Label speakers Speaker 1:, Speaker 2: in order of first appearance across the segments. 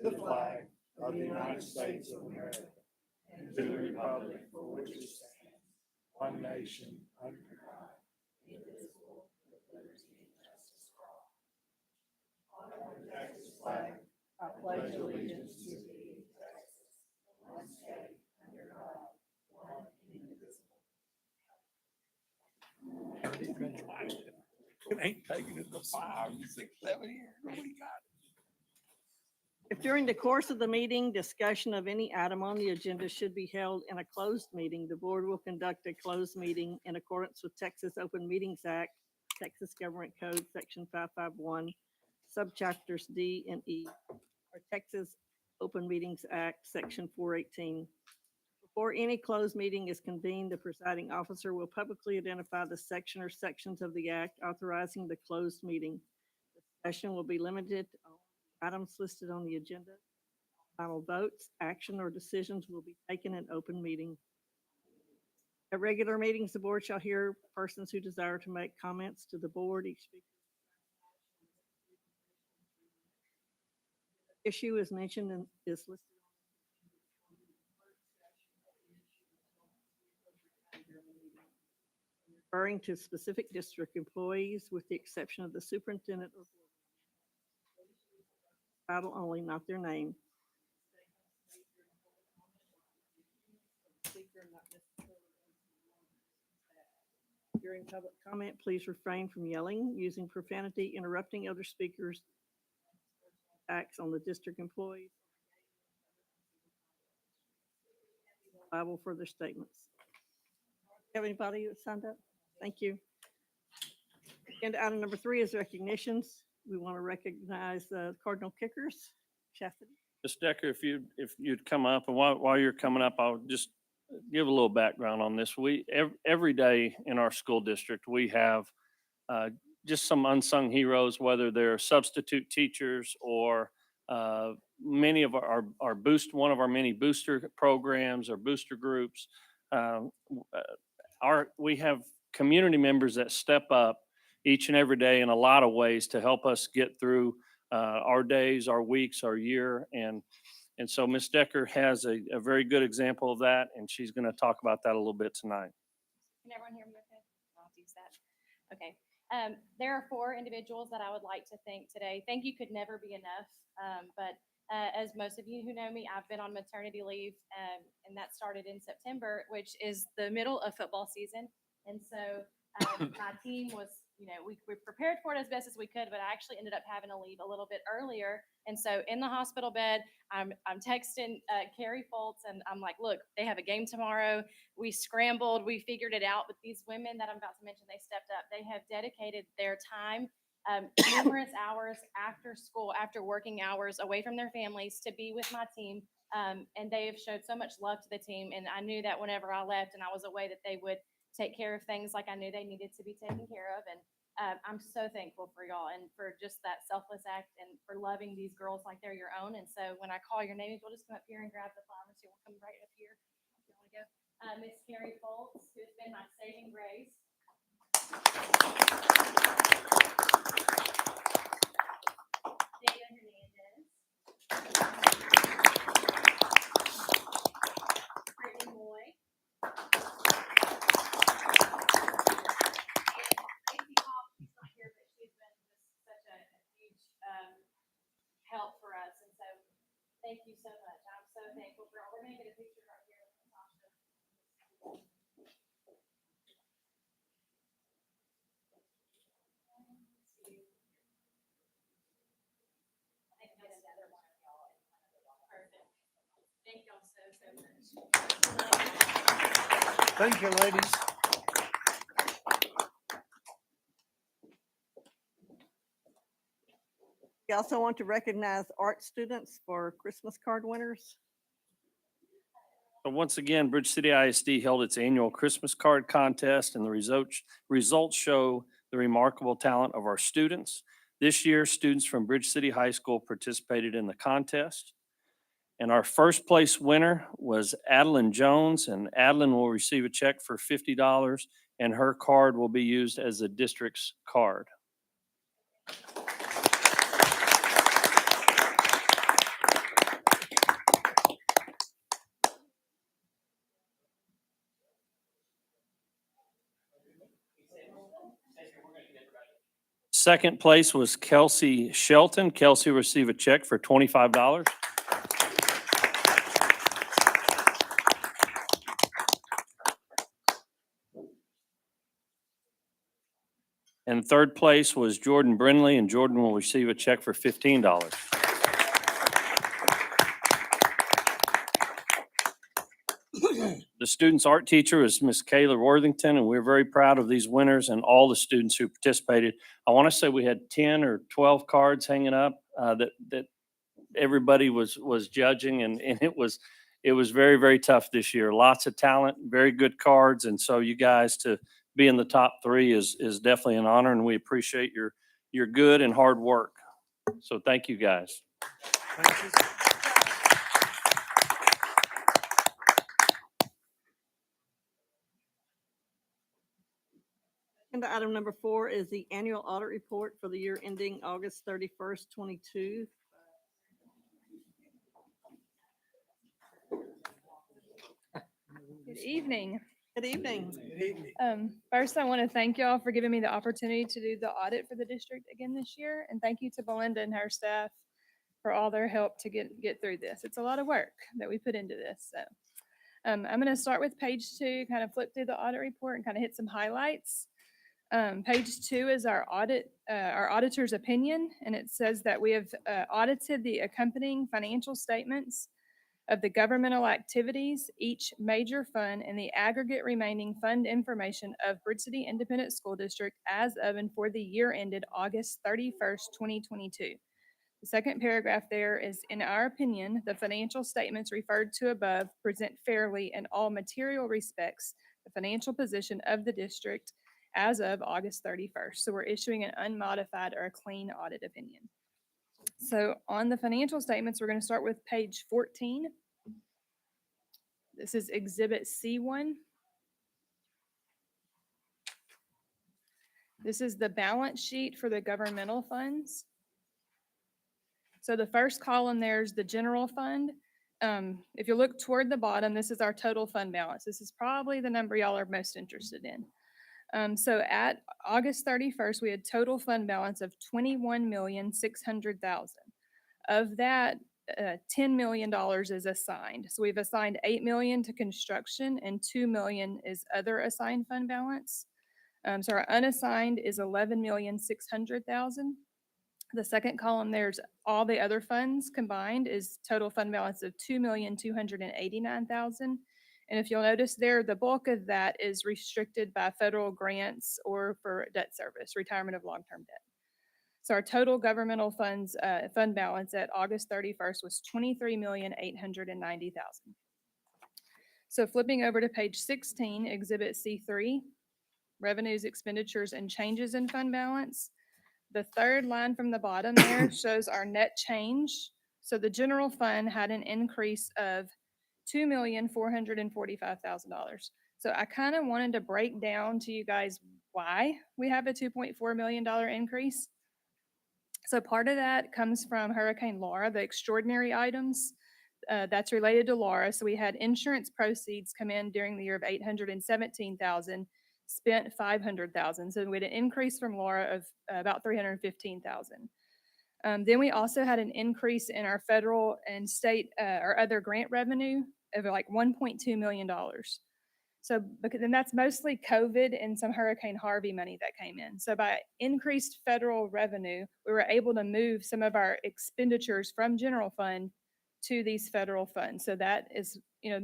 Speaker 1: To the flag of the United States of America, and to the republic for which it stands, one nation, under God, indivisible, with liberty and justice for all. Honor the Texas flag. I pledge allegiance to thee, Texas, one state, under God, one indivisible.
Speaker 2: It ain't taking it to 5, 6, 7 years. We got it.
Speaker 3: If during the course of the meeting, discussion of any item on the agenda should be held in a closed meeting, the board will conduct a closed meeting in accordance with Texas Open Meetings Act, Texas Government Code, Section 551, subchapters D and E, or Texas Open Meetings Act, Section 418. Before any closed meeting is convened, the presiding officer will publicly identify the section or sections of the act authorizing the closed meeting. The session will be limited to items listed on the agenda. Final votes, action, or decisions will be taken in open meeting. At regular meetings, the board shall hear persons who desire to make comments to the board. Each speaker issue is mentioned and is listed. Referring to specific district employees with the exception of the superintendent or title only, not their name. During public comment, please refrain from yelling, using profanity, interrupting other speakers, attacks on the district employees. Liable for their statements. Have anybody who signed up? Thank you. And item number 3 is recognitions. We want to recognize the Cardinal kickers. Chastity.
Speaker 4: Ms. Decker, if you'd come up, and while you're coming up, I'll just give a little background on this. Every day in our school district, we have just some unsung heroes, whether they're substitute teachers or many of one of our many booster programs or booster groups. We have community members that step up each and every day in a lot of ways to help us get through our days, our weeks, our year. And so Ms. Decker has a very good example of that, and she's going to talk about that a little bit tonight.
Speaker 5: Can everyone hear me okay? I'll use that. Okay. There are 4 individuals that I would like to thank today. Thank you could never be enough. But as most of you who know me, I've been on maternity leave, and that started in September, which is the middle of football season. And so my team was, we prepared for it as best as we could, but I actually ended up having to leave a little bit earlier. And so in the hospital bed, I'm texting Carrie Foltz, and I'm like, look, they have a game tomorrow. We scrambled, we figured it out. But these women that I'm about to mention, they stepped up. They have dedicated their time, numerous hours after school, after working hours, away from their families to be with my team. And they have showed so much love to the team. And I knew that whenever I left and I was away, that they would take care of things like I knew they needed to be taken care of. And I'm so thankful for y'all and for just that selfless act and for loving these girls like they're your own. And so when I call your names, we'll just come up here and grab the flowers. You'll come right up here. If you want to go. Miss Carrie Foltz, who's been my saving grace. Dana Hernandez. Brittany Moy. Help for us, and so thank you so much. I'm so thankful for all. We're going to get a picture right here with Natasha. I think there's another one of y'all in front of y'all. Perfect. Thank y'all so much.
Speaker 1: Thank you, ladies.
Speaker 3: We also want to recognize art students for Christmas card winners.
Speaker 4: So once again, Bridge City ISD held its annual Christmas card contest, and the results show the remarkable talent of our students. This year, students from Bridge City High School participated in the contest. And our first place winner was Adeline Jones, and Adeline will receive a check for $50, and her card will be used as the district's card. Second place was Kelsey Shelton. Kelsey received a check for $25. And third place was Jordan Brindley, and Jordan will receive a check for $15. The student's art teacher is Miss Kayla Worthington, and we're very proud of these winners and all the students who participated. I want to say we had 10 or 12 cards hanging up that everybody was judging, and it was very, very tough this year. Lots of talent, very good cards, and so you guys to be in the top three is definitely an honor, and we appreciate your good and hard work. So thank you, guys.
Speaker 1: Thank you.
Speaker 3: And item number 4 is the annual audit report for the year ending August 31st, 22.
Speaker 6: Good evening.
Speaker 3: Good evening.
Speaker 1: Good evening.
Speaker 6: First, I want to thank y'all for giving me the opportunity to do the audit for the district again this year. And thank you to Belinda and her staff for all their help to get through this. It's a lot of work that we put into this. So I'm going to start with page 2, kind of flip through the audit report and kind of hit some highlights. Page 2 is our auditor's opinion, and it says that we have audited the accompanying financial statements of the governmental activities, each major fund, and the aggregate remaining fund information of Bridge City Independent School District as of and for the year ended August 31st, 2022. The second paragraph there is, in our opinion, the financial statements referred to above present fairly in all material respects the financial position of the district as of August 31st. So we're issuing an unmodified or a clean audit opinion. So on the financial statements, we're going to start with page 14. This is Exhibit C1. This is the balance sheet for the governmental funds. So the first column there is the general fund. If you look toward the bottom, this is our total fund balance. This is probably the number y'all are most interested in. So at August 31st, we had total fund balance of $21,600,000. Of that, $10 million is assigned. So we've assigned $8 million to construction and $2 million is other assigned fund balance. So our unassigned is $11,600,000. The second column, there's all the other funds combined is total fund balance of $2,289,000. And if you'll notice there, the bulk of that is restricted by federal grants or for debt service, retirement of long-term debt. So our total governmental funds fund balance at August 31st was $23,890,000. So flipping over to page 16, Exhibit C3, revenues, expenditures, and changes in fund balance. The third line from the bottom there shows our net change. So the general fund had an increase of $2,445,000. So I kind of wanted to break down to you guys why we have a $2.4 million increase. So part of that comes from Hurricane Laura, the extraordinary items that's related to Laura. So we had insurance proceeds come in during the year of $817,000, spent $500,000. So we had an increase from Laura of about $315,000. Then we also had an increase in our federal and state or other grant revenue of like $1.2 million. So, and that's mostly COVID and some Hurricane Harvey money that came in. So by increased federal revenue, we were able to move some of our expenditures from general fund to these federal funds. So that is,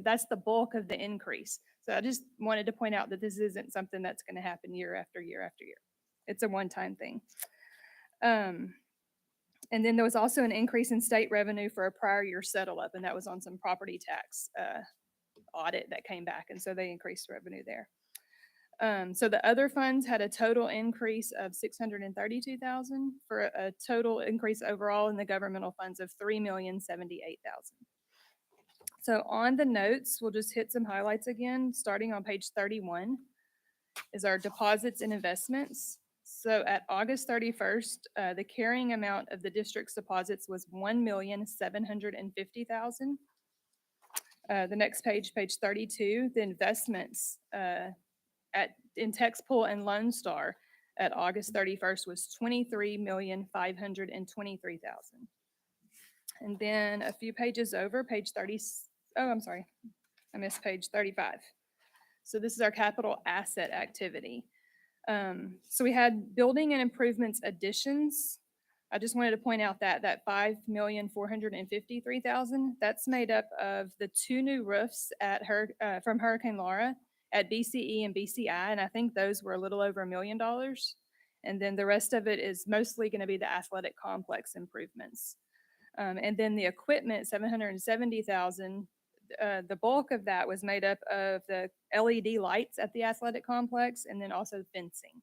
Speaker 6: that's the bulk of the increase. So I just wanted to point out that this isn't something that's going to happen year after year after year. It's a one-time thing. And then there was also an increase in state revenue for a prior year settle up, and that was on some property tax audit that came back, and so they increased revenue there. So the other funds had a total increase of $632,000 for a total increase overall in the governmental funds of $3,078,000. So on the notes, we'll just hit some highlights again, starting on page 31 is our deposits and investments. So at August 31st, the carrying amount of the district's deposits was 1,750,000. The next page, page 32, the investments in Tex Pool and Lone Star at August 31st was 23,523,000. And then a few pages over, page 30, oh, I'm sorry, I missed page 35. So this is our capital asset activity. So we had building and improvements additions. I just wanted to point out that 5,453,000, that's made up of the 2 new roofs from Hurricane Laura at BCE and BCI, and I think those were a little over $1 million. And then the rest of it is mostly going to be the athletic complex improvements. And then the equipment, 770,000, the bulk of that was made up of the LED lights at the athletic complex and then also fencing.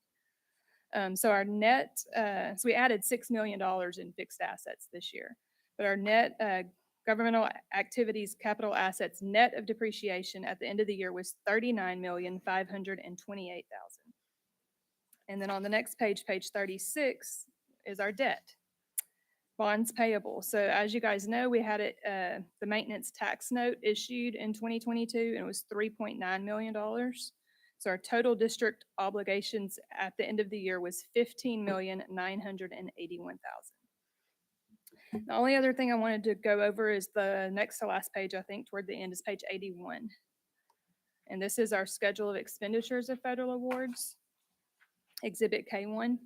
Speaker 6: So our net, so we added $6 million in fixed assets this year, but our net governmental activities capital assets net of depreciation at the end of the year was 39,528,000. And then on the next page, page 36, is our debt. Bonds payable. So as you guys know, we had the maintenance tax note issued in 2022, and it was $3.9 million. So our total district obligations at the end of the year was $15,981,000. The only other thing I wanted to go over is the next to last page, I think toward the end is page 81. And this is our schedule of expenditures of federal awards, Exhibit K1.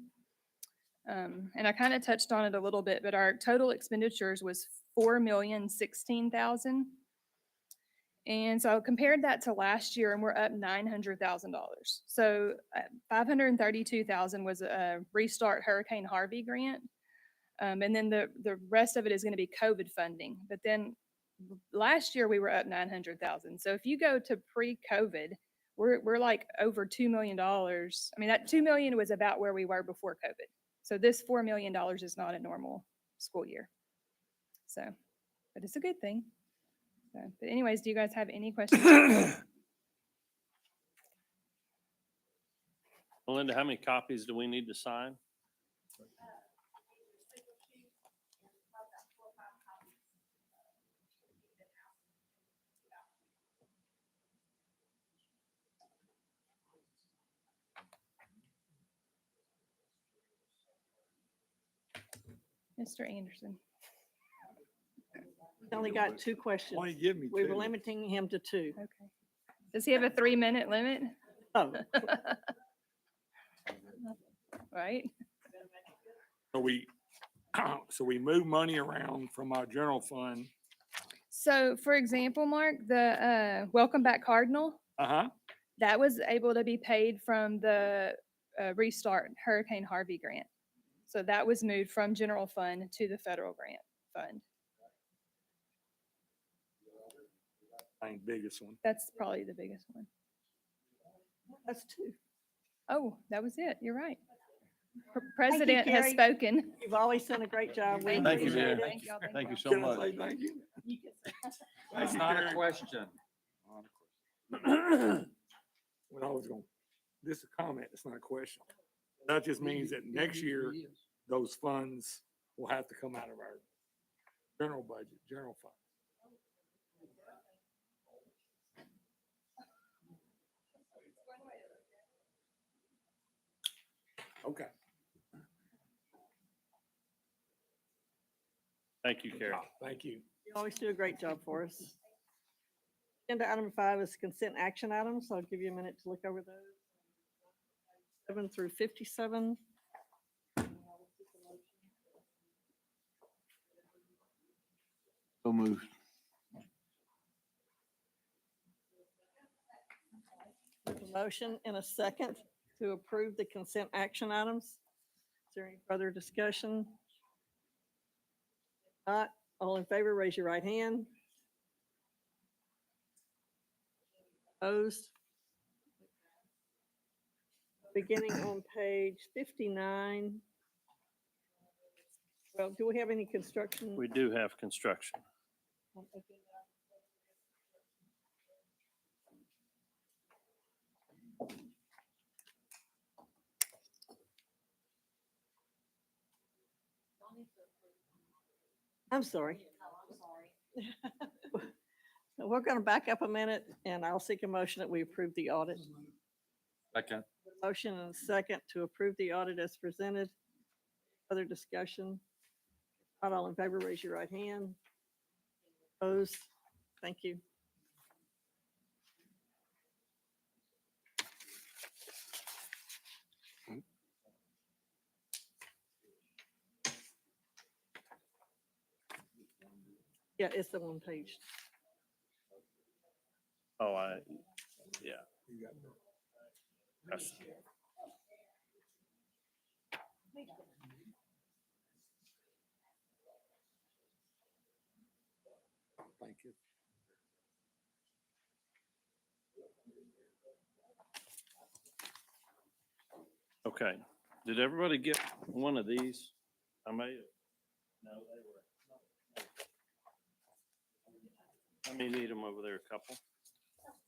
Speaker 6: And I kind of touched on it a little bit, but our total expenditures was $4,016,000. And so I compared that to last year, and we're up $900,000. So $532,000 was a Restart Hurricane Harvey grant. And then the rest of it is going to be COVID funding. But then last year we were up $900,000. So if you go to pre-COVID, we're like over $2 million. I mean, that $2 million was about where we were before COVID. So this $4 million is not a normal school year. So, but it's a good thing. So, but anyways, do you guys have any questions?
Speaker 4: Melinda, how many copies do we need to sign?
Speaker 6: Mr. Anderson.
Speaker 3: We only got 2 questions.
Speaker 1: Only give me
Speaker 3: We were
Speaker 1: 2.
Speaker 3: limiting him to 2.
Speaker 6: Okay. Does he have a 3-minute limit?
Speaker 3: Oh,
Speaker 6: Right?
Speaker 1: So we move money around from our general fund.
Speaker 6: So for example, Mark, the Welcome Back Cardinal, that was able to be paid from the Restart Hurricane Harvey grant. So that was moved from general fund to the federal grant fund.
Speaker 1: Biggest one.
Speaker 6: That's probably the biggest one.
Speaker 3: that's 2.
Speaker 6: Oh, that was it. You're right. President has
Speaker 3: Gary.
Speaker 6: spoken.
Speaker 3: You've always done a great job. We
Speaker 2: Thank you,
Speaker 3: appreciate
Speaker 2: Gary.
Speaker 3: it.
Speaker 6: Thank y'all.
Speaker 2: Thank you so
Speaker 1: Can I
Speaker 2: much.
Speaker 1: say thank you?
Speaker 2: That's not a question.
Speaker 1: What I was going, this is a comment, it's not a question. That just means that next year, those funds will have to come out of our general budget, general fund. Okay.
Speaker 4: Thank you, Carrie.
Speaker 1: Thank you.
Speaker 3: You always do a great job for us. Agenda item 5 is consent action items. I'll give you a minute to look over those. 7 through 57.
Speaker 2: So moved.
Speaker 3: There's a motion and a second to approve the consent action items. Is there any further discussion? Not, all in favor, raise your right hand. Opposed? Beginning on page 59. Well, do we have any construction?
Speaker 4: We do have construction.
Speaker 3: I'm sorry. We're going to back up a minute and I'll seek a motion that we approve the audit.
Speaker 2: Second.
Speaker 3: Motion and a second to approve the audit as presented. Other discussion? Not all in favor, raise your right hand. Opposed? Thank you. Yeah, it's the one page.
Speaker 4: Oh, yeah. That's-
Speaker 2: Thank you.
Speaker 4: Okay, did everybody get one of these? I may have. No, they were. I may need them over there, a couple.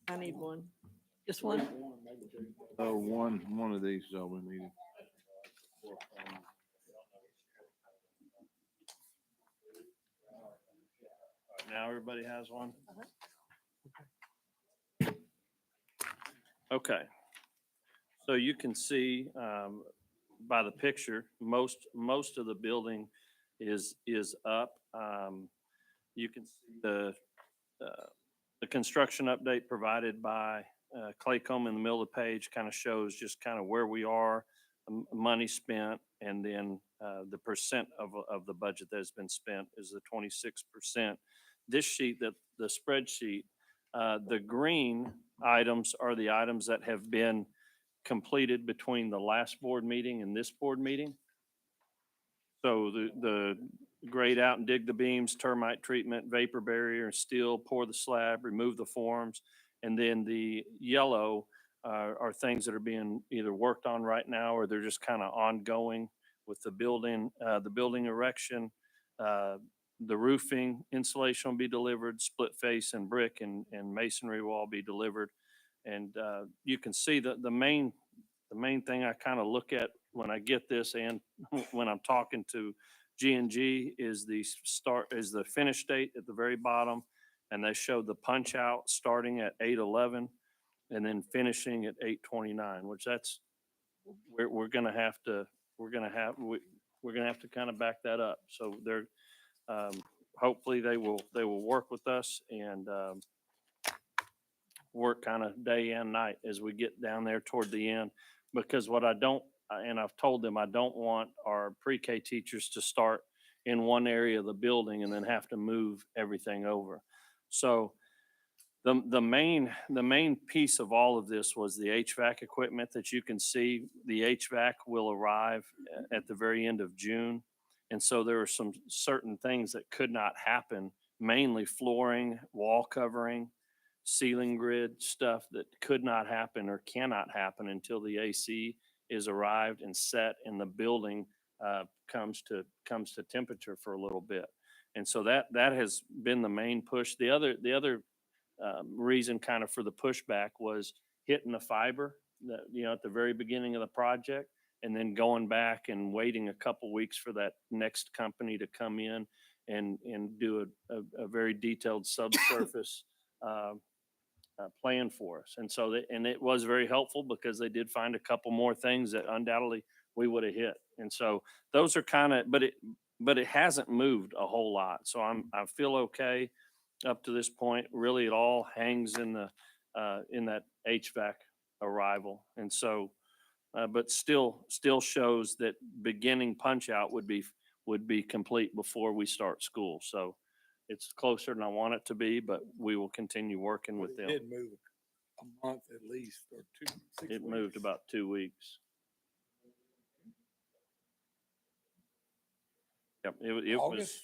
Speaker 3: I need one. Just one?
Speaker 7: Oh, one of these is all we needed.
Speaker 4: Now everybody has one? Okay. So you can see by the picture, most of the building is up. You can see the construction update provided by Claycomb in the middle of the page kind of shows just kind of where we are, money spent, and then the percent of the budget that has been spent is the 26%. This sheet, the spreadsheet, the green items are the items that have been completed between the last board meeting and this board meeting. So the grade out and dig the beams, termite treatment, vapor barrier, steel, pour the slab, remove the forms. And then the yellow are things that are being either worked on right now or they're just kind of ongoing with the building erection. The roofing insulation will be delivered, split face and brick and masonry will all be delivered. And you can see that the main thing I kind of look at when I get this and when I'm talking to G&G is the finish date at the very bottom. And they show the punch out starting at 8/11 and then finishing at 8/29, which we're gonna have to kind of back that up. So they're hopefully they will work with us and work kind of day and night as we get down there toward the end. Because what I don't, and I've told them, I don't want our pre-K teachers to start in one area of the building and then have to move everything over. So the main piece of all of this was the HVAC equipment that you can see. The HVAC will arrive at the very end of June. And so there are some certain things that could not happen, mainly flooring, wall covering, ceiling grid stuff that could not happen or cannot happen until the AC is arrived and set and the building comes to temperature for a little bit. And so that has been the main push. The other reason kind of for the pushback was hitting the fiber that, at the very beginning of the project and then going back and waiting a couple weeks for that next company to come in and do a very detailed subsurface plan for us. And so and it was very helpful because they did find a couple more things that undoubtedly we would have hit. And so those are kind of, but it hasn't moved a whole lot. So I feel okay up to this point. Really, it all hangs in that HVAC arrival. And so, but still shows that beginning punch out would be complete before we start school. So it's closer than I want it to be, but we will continue working with them.
Speaker 2: It did move a month at least or 6
Speaker 4: It moved
Speaker 2: weeks.
Speaker 4: about 2 weeks. Yep,
Speaker 2: August?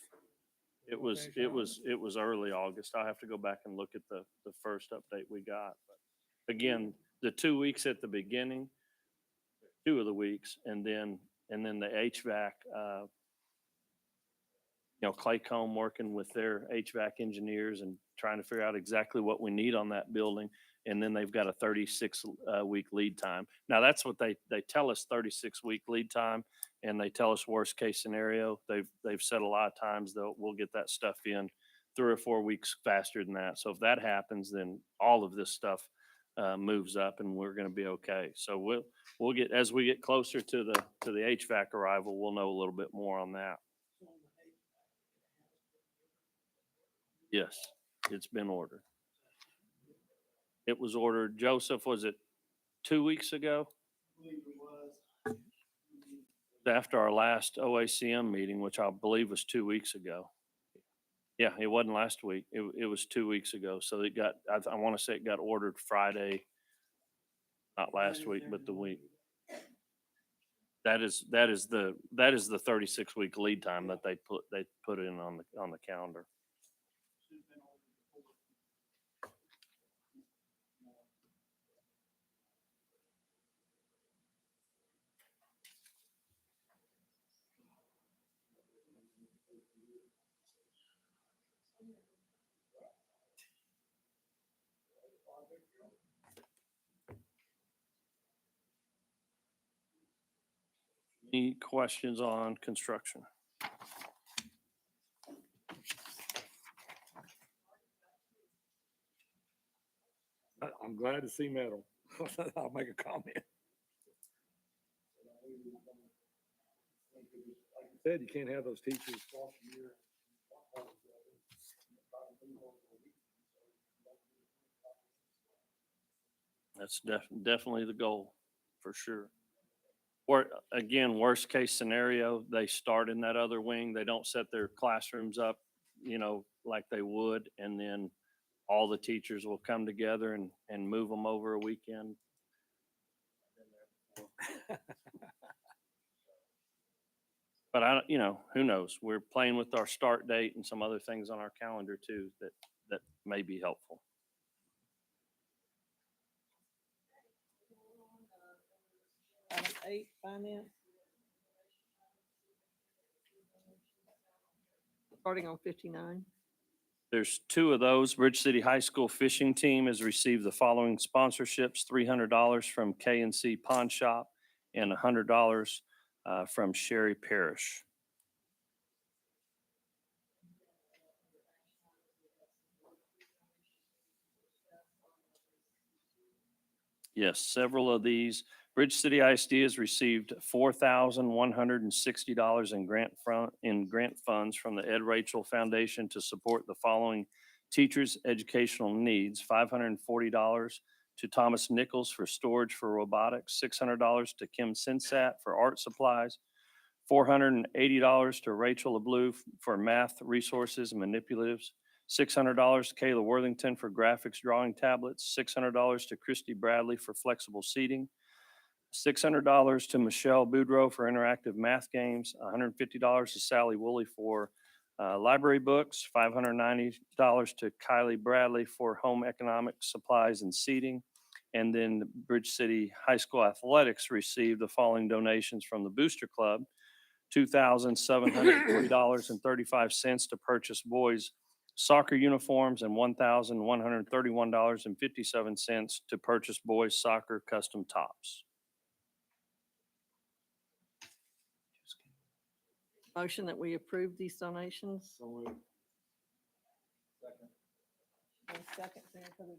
Speaker 4: it was early August. I'll have to go back and look at the first update we got. But again, the 2 weeks at the beginning, 2 of the weeks, and then the HVAC, Claycomb working with their HVAC engineers and trying to figure out exactly what we need on that building. and then they've got a 36 week lead time. Now, that's what they tell us, 36-week lead time, and they tell us worst case scenario. They've said a lot of times we'll get that stuff in 3 or 4 weeks faster than that. So if that happens, then all of this stuff moves up and we're going to be okay. So we'll get, as we get closer to the HVAC arrival, we'll know a little bit more on that. Yes, it's been ordered. It was ordered, Joseph, was it 2 weeks ago? After our last OACM meeting, which I believe was 2 weeks ago. Yeah, it wasn't last week. It was 2 weeks ago. So it got, I want to say it got ordered Friday, not last week, but the week. That is the 36-week lead time that they put in on the calendar. Any questions on construction?
Speaker 1: I'm glad to see metal. I'll make a comment. Like you said, you can't have those teachers across the year.
Speaker 4: That's definitely the goal, for sure. Or again, worst case scenario, they start in that other wing. They don't set their classrooms up, like they would, and then all the teachers will come together and move them over a weekend. But who knows? We're playing with our start date and some other things on our calendar too that may be helpful.
Speaker 3: Item 8, finance. Starting on 59.
Speaker 4: There's 2 of those. Bridge City High School fishing team has received the following sponsorships: $300 from K&C Pawn Shop and $100 from Sherry Parrish. Yes, several of these. Bridge City ISD has received $4,160 in grant funds from the Ed Rachel Foundation to support the following teachers' educational needs: $540 to Thomas Nichols for storage for robotics, $600 to Kim Sinsat for art supplies, $480 to Rachel LeBlue for math resources and manipulatives, $600 to Kayla Worthington for graphics drawing tablets, $600 to Christy Bradley for flexible seating, $600 to Michelle Boudreau for interactive math games, $150 to Sally Woolley for library books, $590 to Kylie Bradley for home economic supplies and seating. And then Bridge City High School Athletics received the following donations from the Booster Club: $2,740.35 to purchase boys' soccer uniforms and $1,131.57 to purchase boys' soccer custom tops.
Speaker 3: Motion that we approve these donations. And second, any further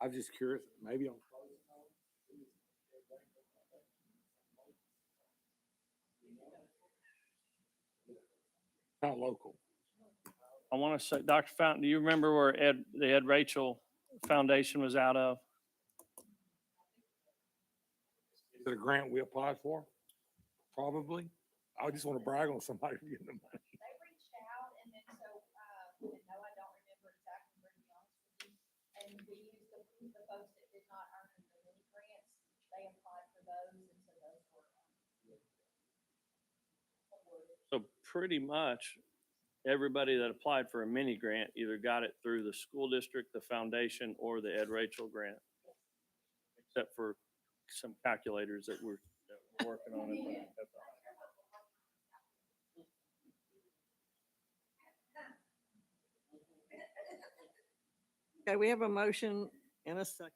Speaker 1: I'm just curious, maybe on. Not local.
Speaker 4: I want to say, Dr. Fountain, do you remember where the Ed Rachel Foundation was out of?
Speaker 1: Is it a grant we applied for? Probably. I just want to brag on somebody for getting the money.
Speaker 5: They reached out and then no, I don't remember exactly, where to be honest with you. And we used the folks that did not earn the mini grants, they applied for those, and so those were.
Speaker 4: So pretty much everybody that applied for a mini grant either got it through the school district, the foundation, or the Ed Rachel grant. Except for some calculators that we're working on.
Speaker 3: Okay, we have a motion and a second.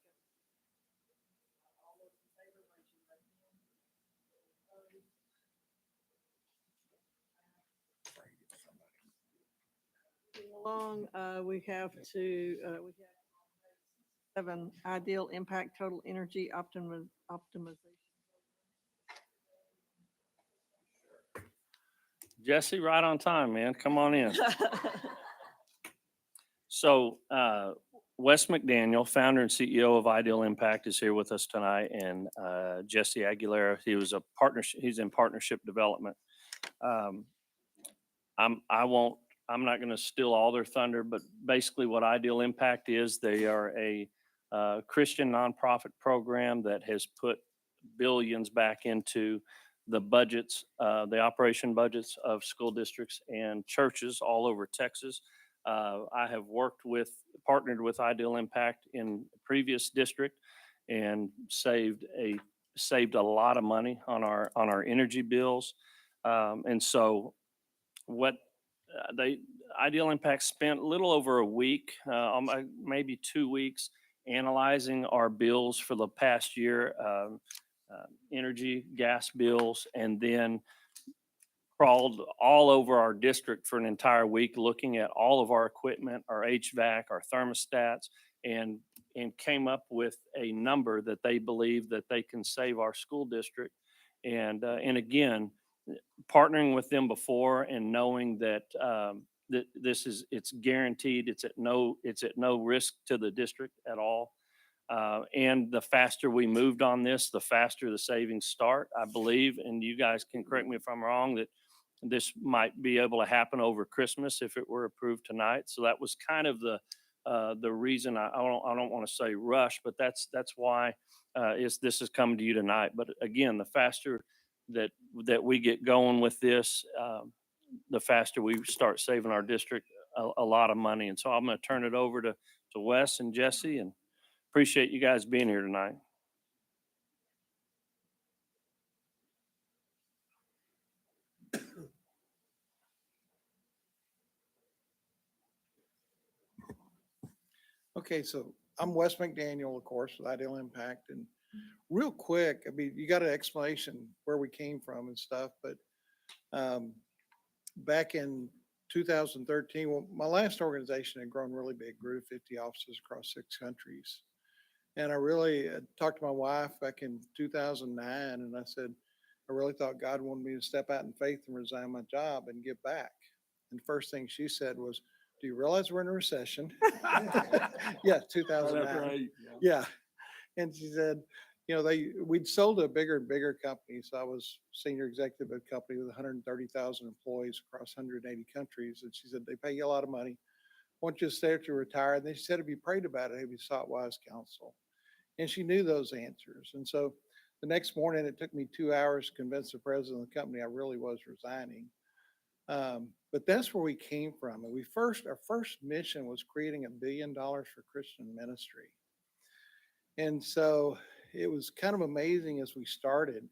Speaker 3: Along, we have we have an ideal impact total energy optimization.
Speaker 4: Jesse, right on time, man. Come on in. So, Wes McDaniel, founder and CEO of Ideal Impact, is here with us tonight, and Jesse Aguilera, he's in partnership development. I'm not going to steal all their thunder, but basically what Ideal Impact is, they are a Christian nonprofit program that has put billions back into the budgets, the operation budgets of school districts and churches all over Texas. I have partnered with Ideal Impact in the previous district and saved a lot of money on our energy bills. And so what Ideal Impact spent a little over a week, maybe 2 weeks, analyzing our bills for the past year, energy, gas bills, and then crawled all over our district for an entire week, looking at all of our equipment, our HVAC, our thermostats, and came up with a number that they believe that they can save our school district. And again, partnering with them before and knowing that that it's guaranteed, it's at no risk to the district at all. And the faster we moved on this, the faster the savings start. I believe, and you guys can correct me if I'm wrong, that this might be able to happen over Christmas if it were approved tonight. So that was kind of the reason I don't want to say rush, but that's why this is coming to you tonight. But again, the faster that we get going with this, the faster we start saving our district a lot of money. And so I'm going to turn it over to Wes and Jesse, and appreciate you guys being here tonight.
Speaker 8: Okay, so I'm Wes McDaniel, of course, with Ideal Impact. And real quick, I mean, you got an explanation where we came from and stuff, but back in 2013, well, my last organization had grown really big, grew to 50 offices across 6 countries. And I really talked to my wife back in 2009, and I said, I really thought God wanted me to step out in faith and resign my job and give back. And the first thing she said was, do you realize we're in a recession? Yeah, 2009. Yeah. And she said, you know, we'd sold to a bigger and bigger company. So I was senior executive of a company with 130,000 employees across 180 countries. And she said, they pay you a lot of money. Why don't you stay after you retire? And then she said, if you prayed about it, have you sought wise counsel? And she knew those answers. And so the next morning, it took me 2 hours to convince the president of the company I really was resigning. But that's where we came from. And our first mission was creating $1 billion for Christian ministry. And so it was kind of amazing as we started.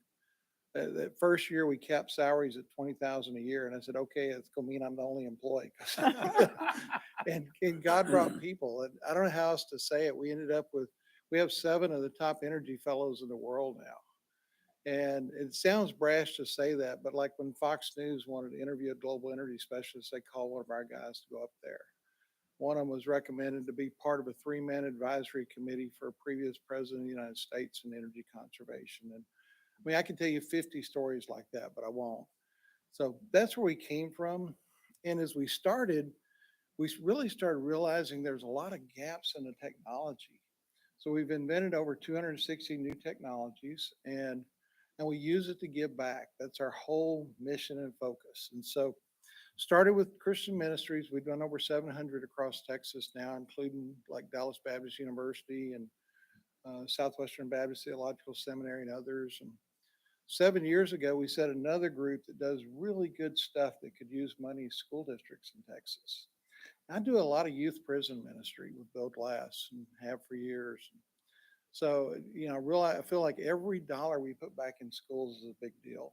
Speaker 8: That first year we capped salaries at $20,000 a year. And I said, okay, it's going to mean I'm the only employee. and God brought people. And I don't know how else to say it. We have 7 of the top energy fellows in the world now. And it sounds brash to say that, but like when Fox News wanted to interview a global energy specialist, they called one of our guys to go up there. One of them was recommended to be part of a 3-man advisory committee for a previous president of the United States in energy conservation. And I mean, I can tell you 50 stories like that, but I won't. So that's where we came from. And as we started, we really started realizing there's a lot of gaps in the technology. So we've invented over 260 new technologies, and we use it to give back. That's our whole mission and focus. And so started with Christian ministries. We've done over 700 across Texas now, including like Dallas Baptist University and Southwestern Baptist Theological Seminary and others. And 7 years ago, we set another group that does really good stuff that could use money in school districts in Texas. I do a lot of youth prison ministry with Bill Glass and have for years. So, you know, I feel like every dollar we put back in schools is a big deal.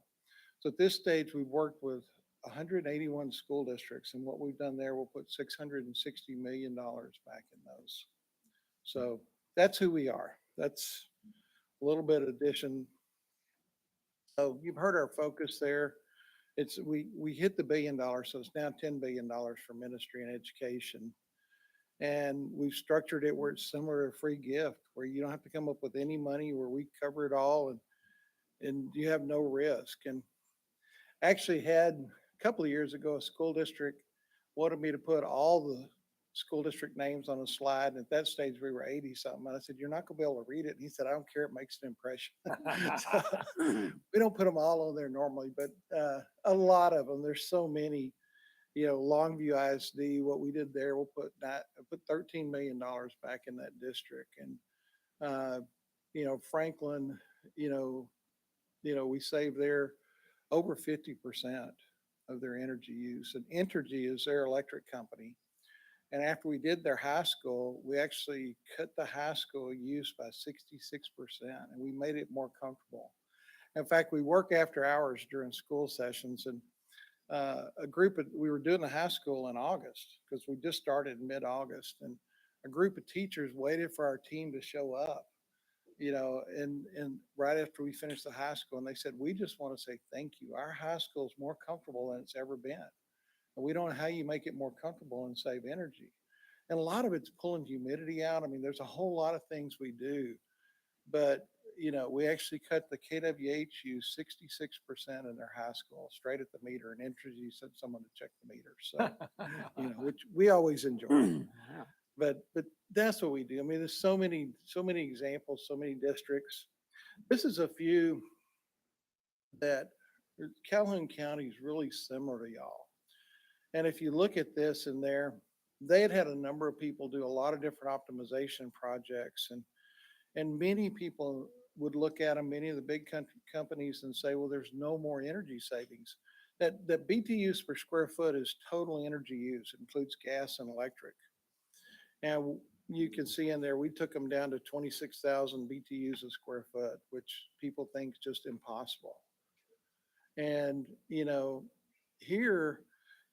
Speaker 8: So at this stage, we've worked with 181 school districts, and what we've done there, we'll put $660 million back in those. So that's who we are. That's a little bit addition. So you've heard our focus there. We hit the $1 billion, so it's now $10 billion for ministry and education. And we've structured it where it's similar to a free gift, where you don't have to come up with any money, where we cover it all and you have no risk. And actually had a couple of years ago, a school district wanted me to put all the school district names on a slide. And at that stage, we were 80 something. And I said, you're not gonna be able to read it. And he said, I don't care. It makes an impression. So, we don't put them all on there normally, but a lot of them, there's so many, Longview ISD, what we did there, we'll put $13 million back in that district. And, Franklin, we save there over 50% of their energy use. And Entergy is their electric company. And after we did their high school, we actually cut the high school use by 66%, and we made it more comfortable. In fact, we work after hours during school sessions, and we were doing the high school in August because we just started in mid-August, and a group of teachers waited for our team to show up, and right after we finished the high school, and they said, we just want to say thank you. Our high school is more comfortable than it's ever been. And we don't know how you make it more comfortable and save energy. And a lot of it's pulling humidity out. I mean, there's a whole lot of things we do, but we actually cut the KWH use 66% in their high school, straight at the meter, and Entergy sent someone to check the meter. So, which we always enjoy. But that's what we do. I mean, there's so many examples, so many districts. This is a few that Calhoun County is really similar to y'all. And if you look at this in there, they had a number of people do a lot of different optimization projects, and many people would look at them, many of the big companies, and say, well, there's no more energy savings. That BTUs per square foot is total energy use. It includes gas and electric. And you can see in there, we took them down to 26,000 BTUs a square foot, which people think is just impossible. And, here,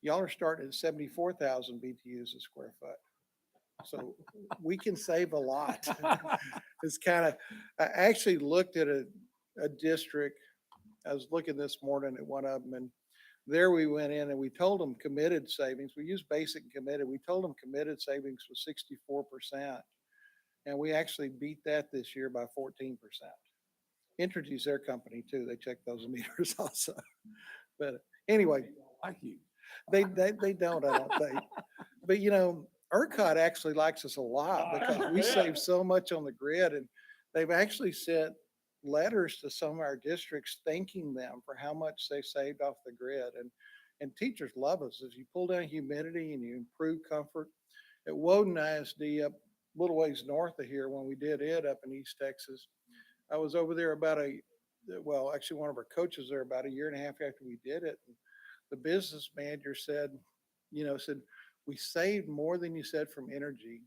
Speaker 8: y'all are starting at 74,000 BTUs a square foot. So we can save a lot. It's I actually looked at a district. I was looking this morning at one of them, and there we went in and we told them committed savings. We used basic and committed. We told them committed savings was 64%. And we actually beat that this year by 14%. Entergy's their company too. They check those meters also. But anyway,
Speaker 2: Like you.
Speaker 8: they don't, I don't think. But ERCOT actually likes us a lot because we save so much on the grid, and they've actually sent letters to some of our districts thanking them for how much they saved off the grid. And teachers love us. As you pull down humidity and you improve comfort. At Woden ISD up a little ways north of here, when we did it up in East Texas, I was over there actually one of our coaches there about a year and a half after we did it. And the business manager said, we saved more than you said from energy.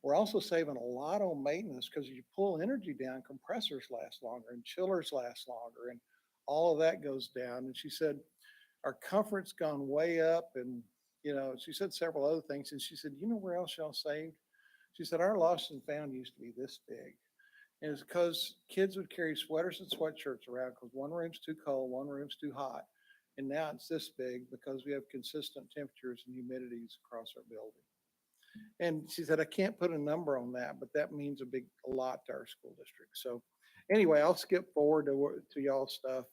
Speaker 8: We're also saving a lot on maintenance because you pull energy down, compressors last longer and chillers last longer, and all of that goes down. And she said, our comfort's gone way up. And, she said several other things. And she said, where else y'all saved? She said, our lost and found used to be this big. And it's because kids would carry sweaters and sweatshirts around because one room's too cold, one room's too hot. And now it's this big because we have consistent temperatures and humidities across our building. And she said, I can't put a number on that, but that means a lot to our school district. So anyway, I'll skip forward to y'all's stuff.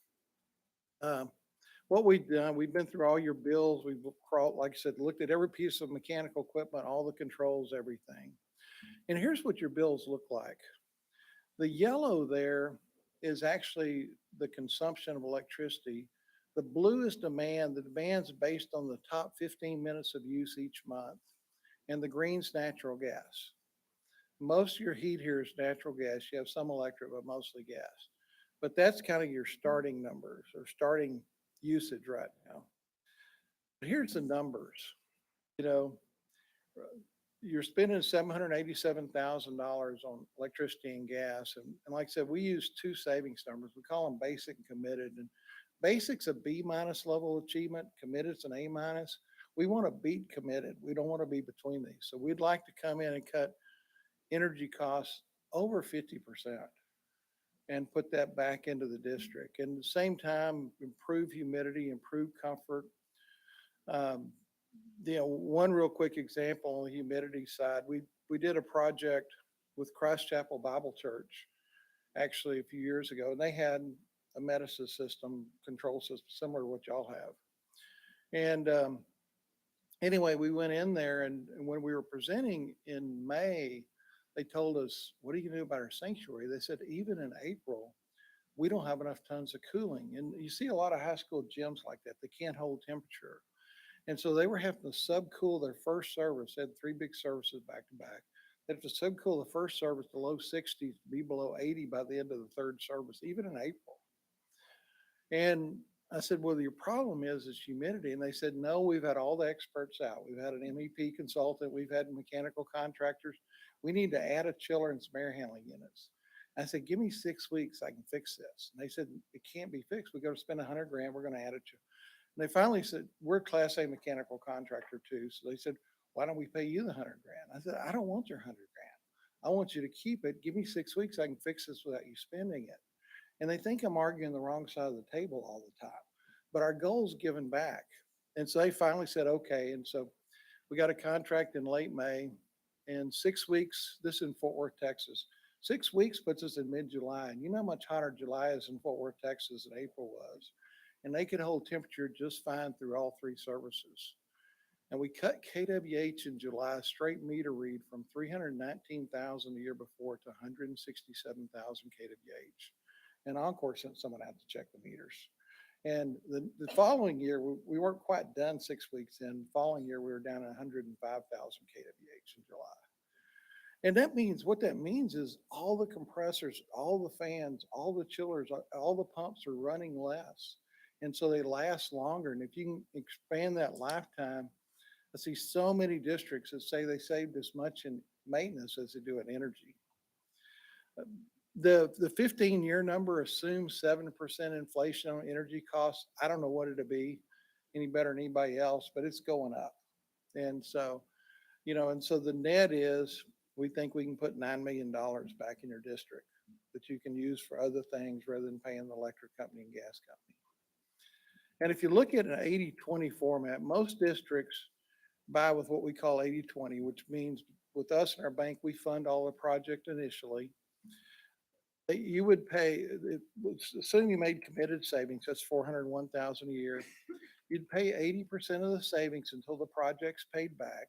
Speaker 8: What we've done, we've been through all your bills. We've crawled, like I said, looked at every piece of mechanical equipment, all the controls, everything. And here's what your bills look like. The yellow there is actually the consumption of electricity. The blue is demand. The demand's based on the top 15 minutes of use each month. And the green's natural gas. Most of your heat here is natural gas. You have some electric, but mostly gas. But that's kind of your starting numbers or starting usage right now. But here's the numbers. You're spending $787,000 on electricity and gas. And like I said, we use two savings numbers. We call them basic and committed. And basic's a B- level achievement. Committed's an A-. We want to beat committed. We don't want to be between these. So we'd like to come in and cut energy costs over 50% and put that back into the district. And at the same time, improve humidity, improve comfort. One real quick example on the humidity side, we did a project with Christ Chapel Bible Church actually a few years ago, and they had a Metasys system, control system, similar to what y'all have. And anyway, we went in there, and when we were presenting in May, they told us, what are you gonna do about our sanctuary? They said, even in April, we don't have enough tons of cooling. And you see a lot of high school gyms like that. They can't hold temperature. And so they were having to subcool their first service. They had 3 big services back to back. They had to subcool the first service to low 60s, to be below 80 by the end of the third service, even in April. And I said, well, your problem is humidity. And they said, no, we've had all the experts out. We've had an MEP consultant. We've had mechanical contractors. We need to add a chiller and some air handling units. I said, give me 6 weeks. I can fix this. And they said, it can't be fixed. We got to spend $100 grand. We're going to add it to. And they finally said, we're a Class A mechanical contractor too. So they said, why don't we pay you the $100 grand? I said, I don't want your $100 grand. I want you to keep it. Give me 6 weeks. I can fix this without you spending it. And they think I'm arguing the wrong side of the table all the time. But our goal is giving back. And so they finally said, okay. And so we got a contract in late May, and 6 weeks, this is in Fort Worth, Texas. 6 weeks puts us in mid-July. And you know how much hotter July is in Fort Worth, Texas than April was. And they could hold temperature just fine through all 3 services. And we cut KWH in July straight meter read from 319,000 the year before to 167,000 KWH. And Encore sent someone out to check the meters. And the following year, we weren't quite done 6 weeks in. The following year, we were down at 105,000 KWH in July. And that means, what that means is all the compressors, all the fans, all the chillers, all the pumps are running less. And so they last longer. And if you can expand that lifetime, I see so many districts that say they saved as much in maintenance as they do in energy. The 15-year number assumes 7% inflation on energy costs. I don't know what it'll be any better than anybody else, but it's going up. And so, and so the net is, we think we can put $9 million back in your district that you can use for other things rather than paying the electric company and gas company. And if you look at an 80-20 format, most districts buy with what we call 80-20, which means with us and our bank, we fund all the project initially. You would pay, assume you made committed savings, that's $401,000 a year. You'd pay 80% of the savings until the project's paid back.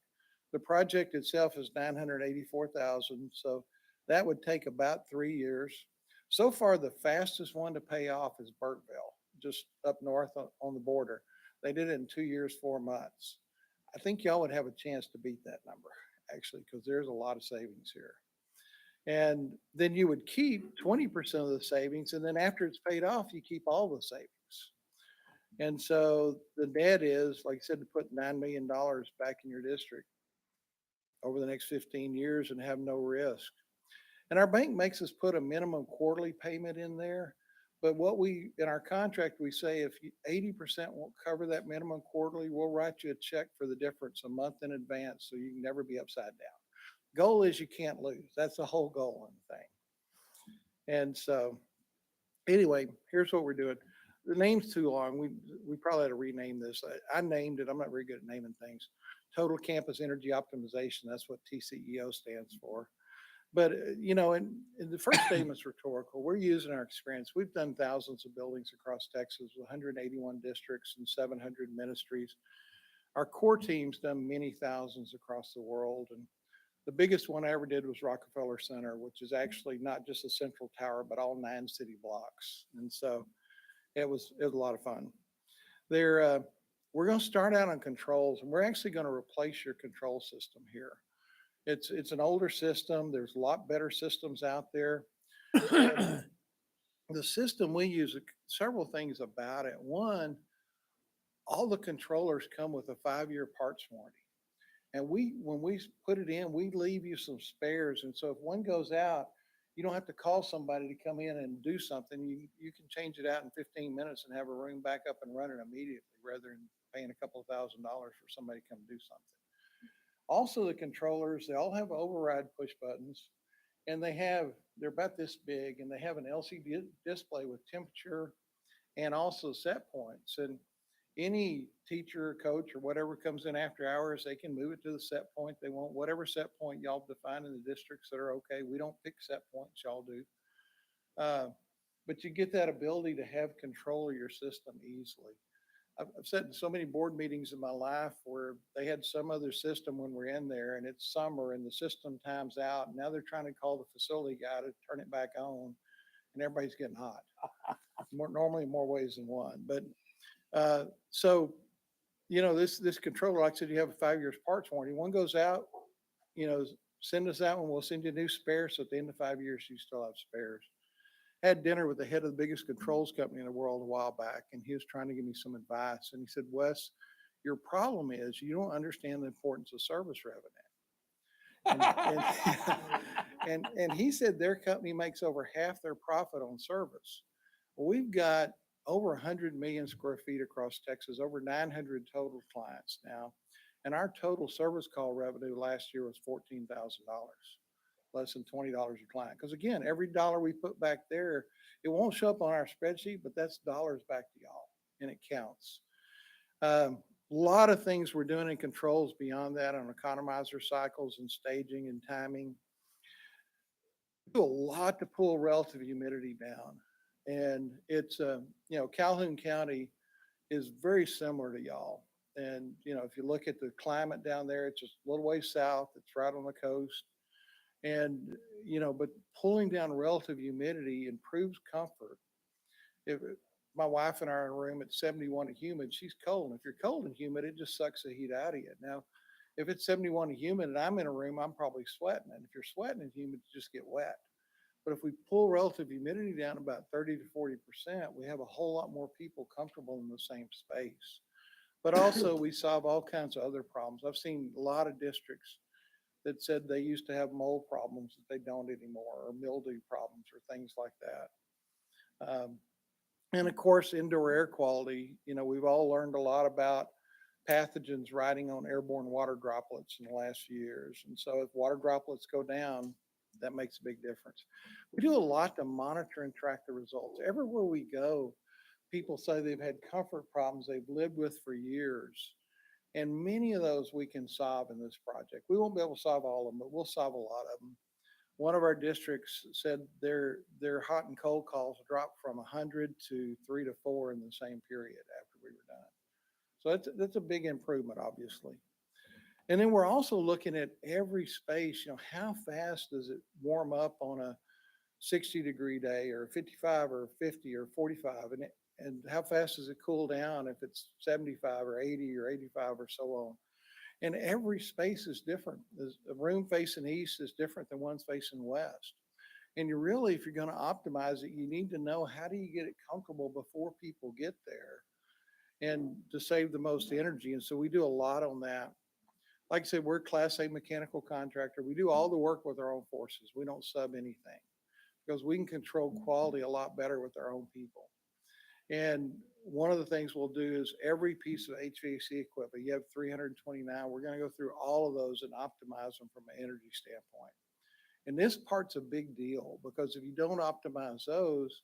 Speaker 8: The project itself is $984,000, so that would take about 3 years. So far, the fastest one to pay off is Burkeville, just up north on the border. They did it in 2 years, 4 months. I think y'all would have a chance to beat that number, actually, because there's a lot of savings here. And then you would keep 20% of the savings, and then after it's paid off, you keep all the savings. And so the net is, like I said, to put $9 million back in your district over the next 15 years and have no risk. And our bank makes us put a minimum quarterly payment in there. But in our contract, we say if 80% won't cover that minimum quarterly, we'll write you a check for the difference a month in advance so you can never be upside down. Goal is you can't lose. That's the whole goal in the thing. And so anyway, here's what we're doing. The name's too long. We probably had to rename this. I named it. I'm not very good at naming things. Total Campus Energy Optimization. That's what TCEO stands for. But, and the first statement's rhetorical. We're using our experience. We've done thousands of buildings across Texas with 181 districts and 700 ministries. Our core team's done many thousands across the world. And the biggest one I ever did was Rockefeller Center, which is actually not just a central tower, but all 9 city blocks. And so it was a lot of fun. We're going to start out on controls, and we're actually going to replace your control system here. It's an older system. There's a lot better systems out there. The system we use, several things about it. One, all the controllers come with a 5-year parts warranty. And when we put it in, we leave you some spares. And so if one goes out, you don't have to call somebody to come in and do something. You can change it out in 15 minutes and have a room back up and running immediately rather than paying a couple of $1,000s for somebody to come do something. Also, the controllers, they all have override push buttons. And they're about this big, and they have an LCD display with temperature and also set points. And any teacher, or coach, or whatever comes in after hours, they can move it to the set point they want, whatever set point y'all define in the districts that are okay. We don't pick set points, y'all do. But you get that ability to have control of your system easily. I've sat in so many board meetings in my life where they had some other system when we're in there, and it's summer and the system times out. And now they're trying to call the facility guy to turn it back on, and everybody's getting hot. Normally more ways than one. But so, this controller, like I said, you have a 5 years parts warranty. One goes out, send us that one. We'll send you a new spare. So at the end of 5 years, you still have spares. Had dinner with the head of the biggest controls company in the world a while back, and he was trying to give me some advice. And he said, Wes, your problem is you don't understand the importance of service revenue. And he said their company makes over half their profit on service. Well, we've got over 100 million square feet across Texas, over 900 total clients now. And our total service call revenue last year was $14,000, less than $20 a client. Because again, every dollar we put back there, it won't show up on our spreadsheet, but that's dollars back to y'all, and it counts. A lot of things we're doing in controls beyond that on economizer cycles and staging and timing. We do a lot to pull relative humidity down. And it's, Calhoun County is very similar to y'all. And, if you look at the climate down there, it's just a little way south. It's right on the coast. And, but pulling down relative humidity improves comfort. If my wife and I are in a room at 71 and humid, she's cold. And if you're cold and humid, it just sucks the heat out of you. Now, if it's 71 and humid and I'm in a room, I'm probably sweating. And if you're sweating and humid, you just get wet. But if we pull relative humidity down about 30 to 40%, we have a whole lot more people comfortable in the same space. But also we solve all kinds of other problems. I've seen a lot of districts that said they used to have mold problems that they don't anymore, or mildew problems or things like that. And of course, indoor air quality, we've all learned a lot about pathogens riding on airborne water droplets in the last few years. And so if water droplets go down, that makes a big difference. We do a lot to monitor and track the results. Everywhere we go, people say they've had comfort problems they've lived with for years. And many of those we can solve in this project. We won't be able to solve all of them, but we'll solve a lot of them. One of our districts said their hot and cold calls dropped from 100 to 3 to 4 in the same period after we were done. So that's a big improvement, obviously. And then we're also looking at every space, how fast does it warm up on a 60-degree day, or 55 or 50 or 45? And how fast does it cool down if it's 75 or 80 or 85 or so on? And every space is different. A room facing east is different than one's facing west. And you really, if you're going to optimize it, you need to know how do you get it comfortable before people get there and to save the most energy. And so we do a lot on that. Like I said, we're a Class A mechanical contractor. We do all the work with our own forces. We don't sub anything because we can control quality a lot better with our own people. And one of the things we'll do is every piece of HVAC equipment, you have 329, we're going to go through all of those and optimize them from an energy standpoint. And this part's a big deal because if you don't optimize those,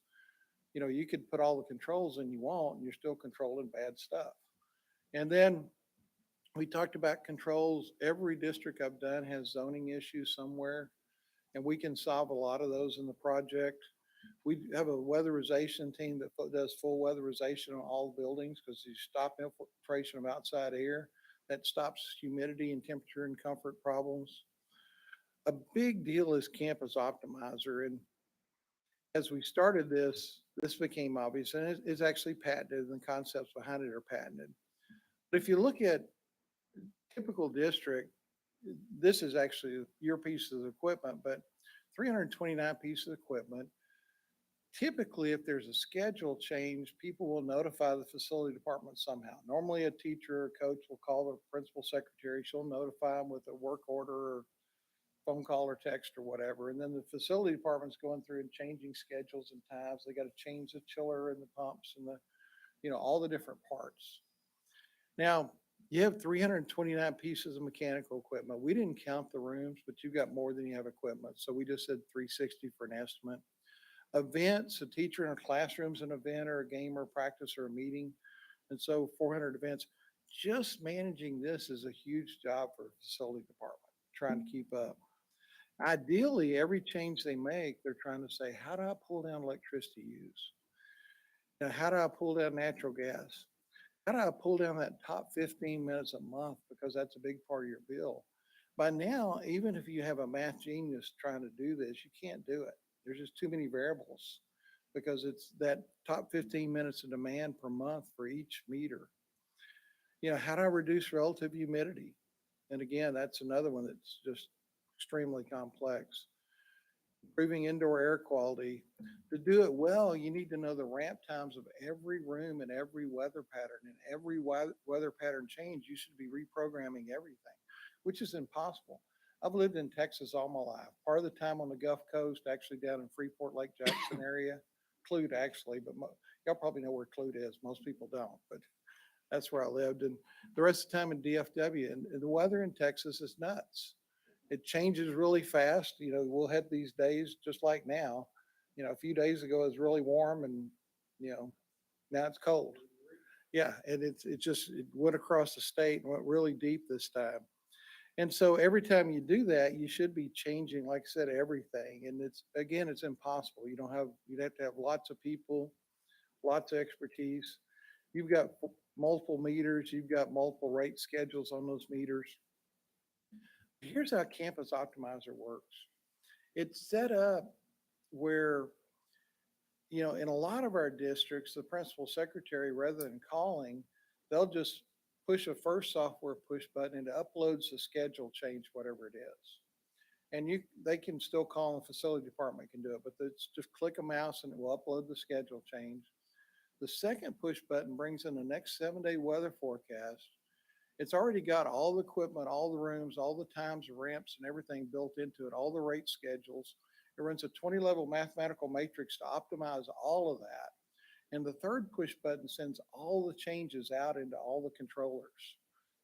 Speaker 8: you could put all the controls in you want and you're still controlling bad stuff. And then we talked about controls. Every district I've done has zoning issues somewhere, and we can solve a lot of those in the project. We have a weatherization team that does full weatherization on all buildings because you stop infiltration of outside air. That stops humidity and temperature and comfort problems. A big deal is Campus Optimizer. And as we started this became obvious, and it's actually patented, and the concepts behind it are patented. But if you look at typical district, this is actually your piece of equipment, but 329 pieces of equipment. Typically, if there's a schedule change, people will notify the facility department somehow. Normally, a teacher or coach will call the principal secretary. She'll notify them with a work order or phone call or text or whatever. And then the facility department's going through and changing schedules and times. They got to change the chiller and the pumps and all the different parts. Now, You have 329 pieces of mechanical equipment. We didn't count the rooms, but you've got more than you have equipment. So we just said 360 for an estimate. Events, a teacher in her classroom's an event or a game or practice or a meeting. And so 400 events. Just managing this is a huge job for the facility department, trying to keep up. Ideally, every change they make, they're trying to say, how do I pull down electricity use? Now, how do I pull down natural gas? How do I pull down that top 15 minutes a month? Because that's a big part of your bill. By now, even if you have a math genius trying to do this, you can't do it. There's just too many variables because it's that top 15 minutes of demand per month for each meter. How do I reduce relative humidity? And again, that's another one that's just extremely complex. Improving indoor air quality. To do it well, you need to know the ramp times of every room and every weather pattern. And every weather pattern change, you should be reprogramming everything, which is impossible. I've lived in Texas all my life. Part of the time on the Gulf Coast, actually down in Freeport, Lake Jackson area, Clute actually, but y'all probably know where Clute is. Most people don't, but that's where I lived. And the rest of the time in DFW, and the weather in Texas is nuts. It changes really fast. We'll have these days just like now. A few days ago it was really warm and, now it's cold. Yeah. And it went across the state and went really deep this time. And so every time you do that, you should be changing, like I said, everything. And it's impossible. You'd have to have lots of people, lots of expertise. You've got multiple meters, you've got multiple rate schedules on those meters. Here's how Campus Optimizer works. It's set up where, in a lot of our districts, the principal secretary, rather than calling, they'll just push a first software push button and it uploads the schedule change, whatever it is. And they can still call and the facility department can do it, but it's just click a mouse and it will upload the schedule change. The second push button brings in the next 7-day weather forecast. It's already got all the equipment, all the rooms, all the times, ramps, and everything built into it, all the rate schedules. It runs a 20-level mathematical matrix to optimize all of that. And the third push button sends all the changes out into all the controllers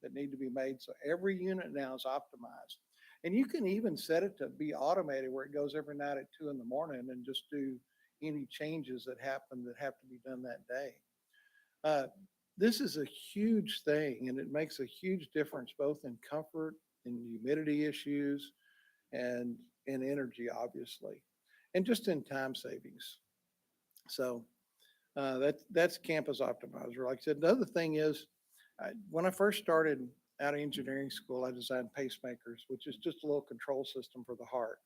Speaker 8: that need to be made. So every unit now is optimized. And you can even set it to be automated where it goes every night at 2 a.m. and just do any changes that happen that have to be done that day. This is a huge thing and it makes a huge difference both in comfort and humidity issues and in energy, obviously, and just in time savings. So that's Campus Optimizer. Like I said, the other thing is when I first started out of engineering school, I designed pacemakers, which is just a little control system for the heart.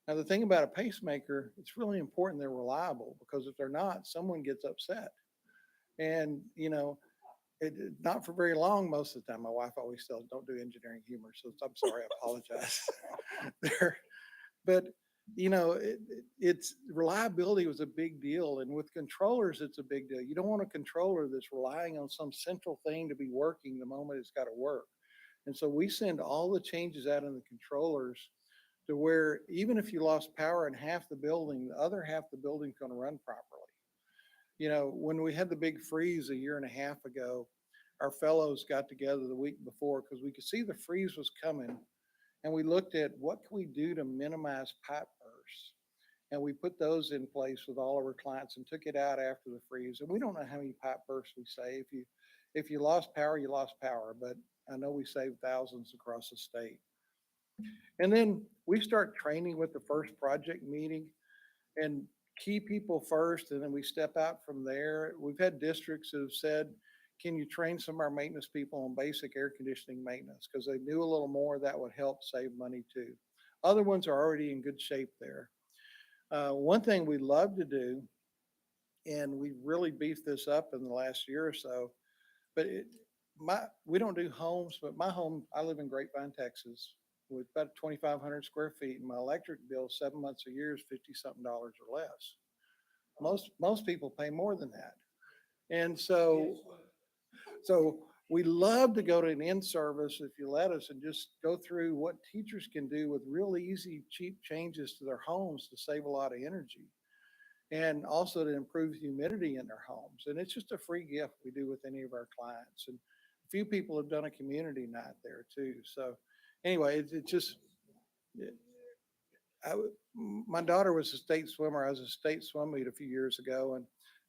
Speaker 8: Now, the thing about a pacemaker, it's really important they're reliable because if they're not, someone gets upset. And, not for very long most of the time. My wife always tells, don't do engineering humor. So I'm sorry, I apologize there. But, it's reliability was a big deal. And with controllers, it's a big deal. You don't want a controller that's relying on some central thing to be working the moment it's got to work. And so we send all the changes out in the controllers to where even if you lost power in half the building, the other half of the building's going to run properly. When we had the big freeze a year and a half ago, our fellows got together the week before because we could see the freeze was coming. And we looked at what can we do to minimize pipe bursts. And we put those in place with all of our clients and took it out after the freeze. And we don't know how many pipe bursts we save. If you lost power, you lost power. But I know we saved thousands across the state. And then we start training with the first project meeting and key people first, and then we step out from there. We've had districts that have said, can you train some of our maintenance people on basic air conditioning maintenance? Because they knew a little more, that would help save money too. Other ones are already in good shape there. One thing we love to do, and we really beefed this up in the last year or so, but we don't do homes, but my home, I live in Grapevine, Texas, with about 2,500 square feet, and my electric bill 7 months a year is $50-something or less. Most people pay more than that. And so we love to go to an in-service, if you let us, and just go through what teachers can do with really easy, cheap changes to their homes to save a lot of energy and also to improve humidity in their homes. And it's just a free gift we do with any of our clients. And few people have done a community night there too. So anyway, it just, it- my daughter was a state swimmer. I was a state swim meet a few years ago, and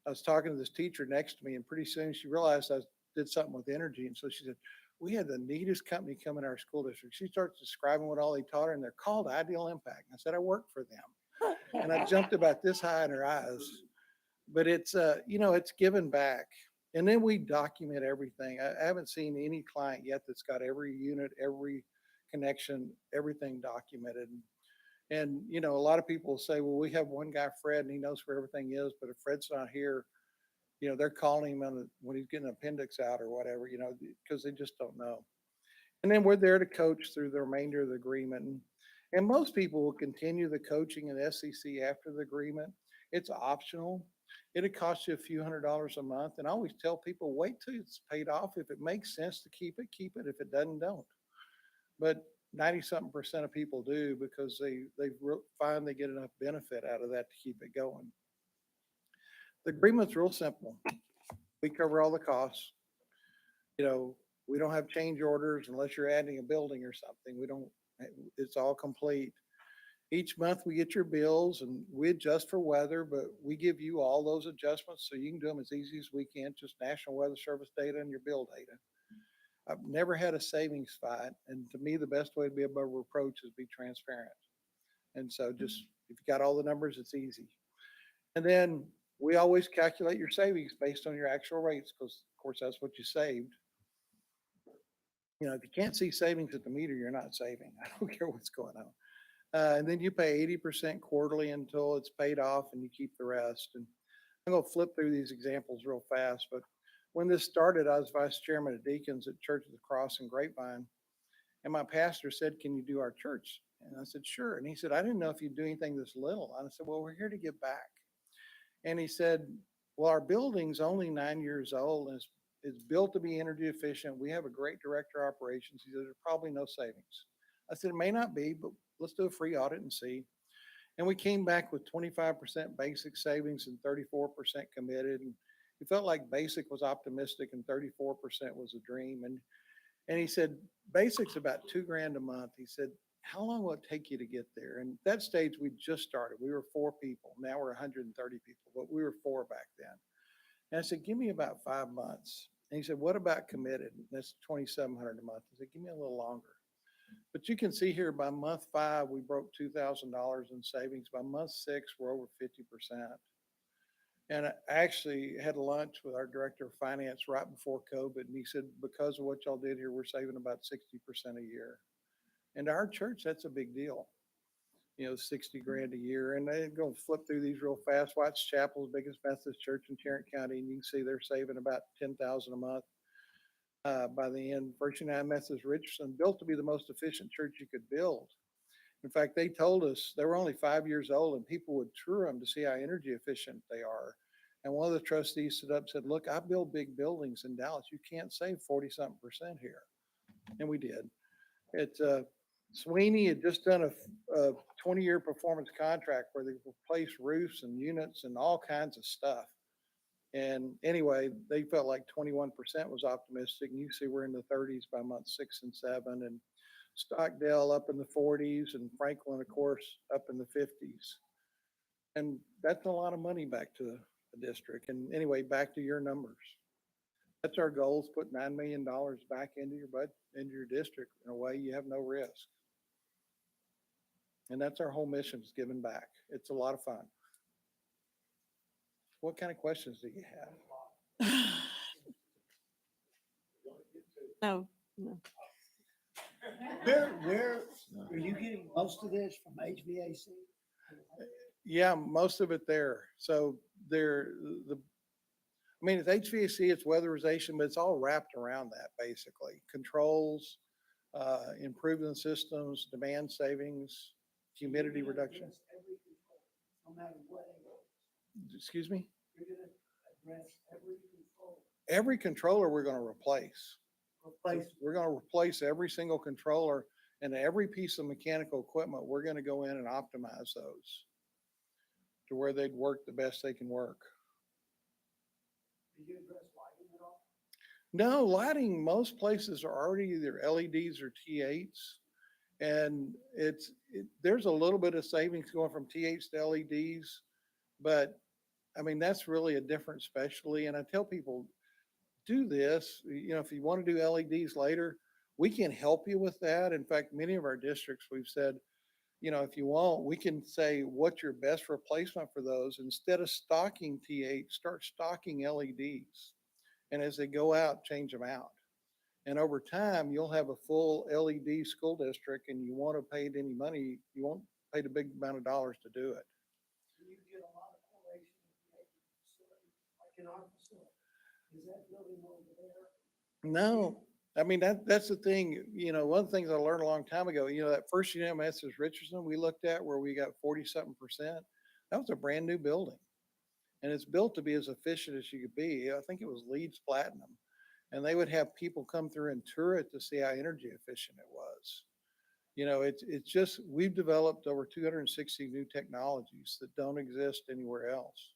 Speaker 8: I was talking to this teacher next to me, and pretty soon she realized I did something with energy. And so she said, we had the neatest company come in our school district. She starts describing what all they taught her, and they're called Ideal Impact. And I said, I work for them. And I jumped about this high in her eyes. But it's, it's given back. And then we document everything. I haven't seen any client yet that's got every unit, every connection, everything documented. And, a lot of people say, well, we have one guy, Fred, and he knows where everything is, but if Fred's not here, they're calling him when he's getting an appendix out or whatever, because they just don't know. And then we're there to coach through the remainder of the agreement. And most people will continue the coaching in SEC after the agreement. It's optional. It'll cost you a few $100s a month. And I always tell people, wait till it's paid off. If it makes sense to keep it, keep it. If it doesn't, don't. But 90-something% of people do because they find they get enough benefit out of that to keep it going. The agreement's real simple. We cover all the costs. We don't have change orders unless you're adding a building or something. It's all complete. Each month we get your bills and we adjust for weather, but we give you all those adjustments so you can do them as easy as we can, just National Weather Service data and your bill data. I've never had a savings fight. And to me, the best way to be above reproach is be transparent. And so just, if you got all the numbers, it's easy. And then we always calculate your savings based on your actual rates, because of course that's what you saved. If you can't see savings at the meter, you're not saving. I don't care what's going on. And then you pay 80% quarterly until it's paid off and you keep the rest. And I'm going to flip through these examples real fast, but when this started, I was vice chairman of deacons at Church of the Cross in Grapevine. And my pastor said, can you do our church? And I said, sure. And he said, I didn't know if you'd do anything this little. And I said, well, we're here to give back. And he said, well, our building's only 9 years old and it's built to be energy efficient. We have a great director of operations. He said, there's probably no savings. I said, it may not be, but let's do a free audit and see. And we came back with 25% basic savings and 34% committed. And he felt like basic was optimistic and 34% was a dream. And he said, basic's about $2,000 a month. He said, how long will it take you to get there? And that stage we just started. We were 4 people. Now we're 130 people, but we were 4 back then. And I said, give me about 5 months. And he said, what about committed? That's $2,700 a month. I said, give me a little longer. But you can see here by month 5, we broke $2,000 in savings. By month 6, we're over 50%. And I actually had lunch with our director of finance right before COVID. And he said, because of what y'all did here, we're saving about 60% a year. And to our church, that's a big deal. $60,000 a year. And they're going to flip through these real fast. Watts Chapel's biggest Methodist church in Tarrant County. And you can see they're saving about $10,000 a month. By the end, First United Methodist Richardson, built to be the most efficient church you could build. In fact, they told us they were only 5 years old and people would tour them to see how energy efficient they are. And one of the trustees stood up and said, look, I build big buildings in Dallas. You can't save 40-something% here. And we did. Sweeney had just done a 20-year performance contract where they replaced roofs and units and all kinds of stuff. And anyway, they felt like 21% was optimistic. And you see we're in the 30s by month 6 and 7. And Stockdale up in the 40s and Franklin, of course, up in the 50s. And that's a lot of money back to the district. And anyway, back to your numbers. That's our goal, is put $9 million back into your budget, into your district. In a way, you have no risk. And that's our whole mission, is giving back. It's a lot of fun. What kind of questions do you have?
Speaker 3: No.
Speaker 1: Where are you getting most of this from HVAC?
Speaker 8: Yeah, most of it there. So it's HVAC, it's weatherization, but it's all wrapped around that basically. Controls, improving systems, demand savings, humidity reduction.
Speaker 1: No matter what.
Speaker 8: Excuse me?
Speaker 1: You're gonna address every control.
Speaker 8: Every controller we're going to replace.
Speaker 1: Replace.
Speaker 8: We're going to replace every single controller and every piece of mechanical equipment. We're going to go in and optimize those to where they'd work the best they can work.
Speaker 1: Do you address lighting at all?
Speaker 8: No, lighting, most places are already either LEDs or T8s. And there's a little bit of savings going from T8s to LEDs. But I mean, that's really a different specialty. And I tell people, do this, if you want to do LEDs later, we can help you with that. In fact, many of our districts, we've said, if you want, we can say what's your best replacement for those. Instead of stocking T8, start stocking LEDs. And as they go out, change them out. And over time, you'll have a full LED school district and you want to pay it any money, you won't pay the big amount of dollars to do it.
Speaker 1: You get a lot of correlation with the facility, like in our facility. Is that building over there?
Speaker 8: No, I mean, that's the thing, one of the things I learned a long time ago, that first UMS is Richardson we looked at where we got 40-something%. That was a brand new building. And it's built to be as efficient as you could be. I think it was Leeds Platinum. And they would have people come through and tour it to see how energy efficient it was. It's just, we've developed over 260 new technologies that don't exist anywhere else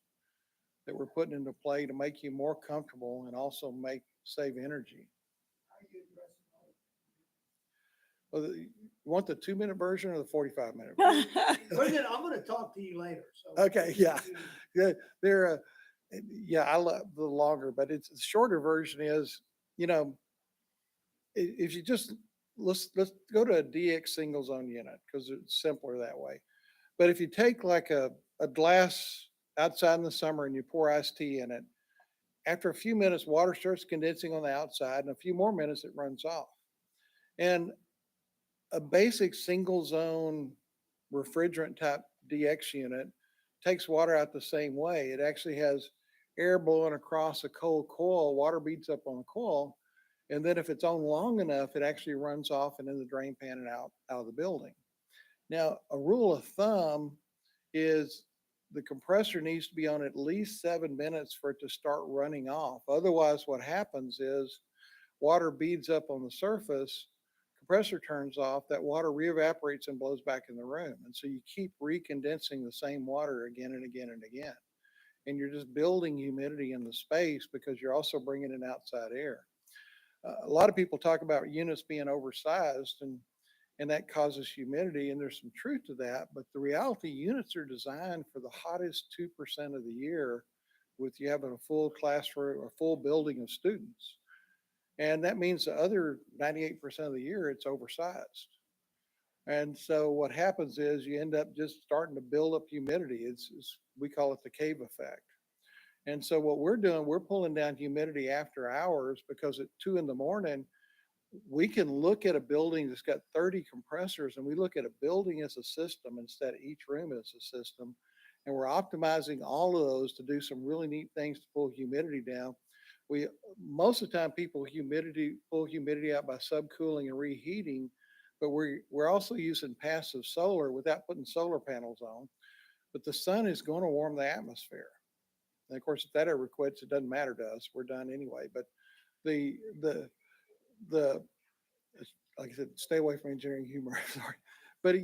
Speaker 8: that we're putting into play to make you more comfortable and also save energy.
Speaker 1: How are you addressing all
Speaker 8: Well, you want the 2-minute version or the 45-minute version?
Speaker 1: it? I'm gonna talk to you later, so.
Speaker 8: Okay, yeah. Yeah, I love the longer, but the shorter version is, if you just, let's go to a DX single zone unit because it's simpler that way. But if you take like a glass outside in the summer and you pour iced tea in it, after a few minutes, water starts condensing on the outside and a few more minutes it runs off. And a basic single zone refrigerant type DX unit takes water out the same way. It actually has air blowing across a cold coil, water beads up on the coil. And then if it's on long enough, it actually runs off and in the drain pan and out of the building. Now, a rule of thumb is the compressor needs to be on at least 7 minutes for it to start running off. Otherwise, what happens is water beads up on the surface, compressor turns off, that water re-evaporates and blows back in the room. And so you keep recondensing the same water again and again and again. And you're just building humidity in the space because you're also bringing in outside air. A lot of people talk about units being oversized and that causes humidity, and there's some truth to that. But the reality, units are designed for the hottest 2% of the year with you having a full classroom, a full building of students. And that means the other 98% of the year, it's oversized. And so what happens is you end up just starting to build up humidity. We call it the cave effect. And so what we're doing, we're pulling down humidity after hours because at 2 a.m, we can look at a building that's got 30 compressors and we look at a building as a system instead of each room as a system. And we're optimizing all of those to do some really neat things to pull humidity down. Most of the time people pull humidity out by subcooling and reheating, but we're also using passive solar without putting solar panels on. But the sun is going to warm the atmosphere. And of course, if that ever quits, it doesn't matter to us. We're done anyway. But the like I said, stay away from engineering humor. Sorry. But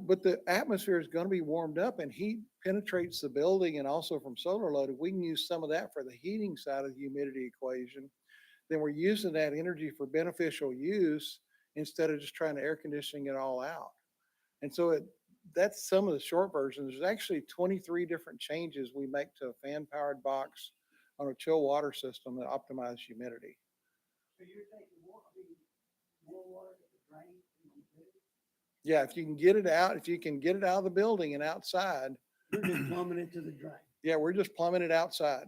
Speaker 8: but the atmosphere is going to be warmed up and heat penetrates the building and also from solar load. If we can use some of that for the heating side of the humidity equation, then we're using that energy for beneficial use instead of just trying to air conditioning it all out. And so that's some of the short versions. There's actually 23 different changes we make to a fan powered box on a chill water system that optimize humidity.
Speaker 1: So you're taking more water to the drain?
Speaker 8: Yeah, if you can get it out of the building and outside.
Speaker 1: You're just plumbing it to the drain.
Speaker 8: Yeah, we're just plumbing it outside.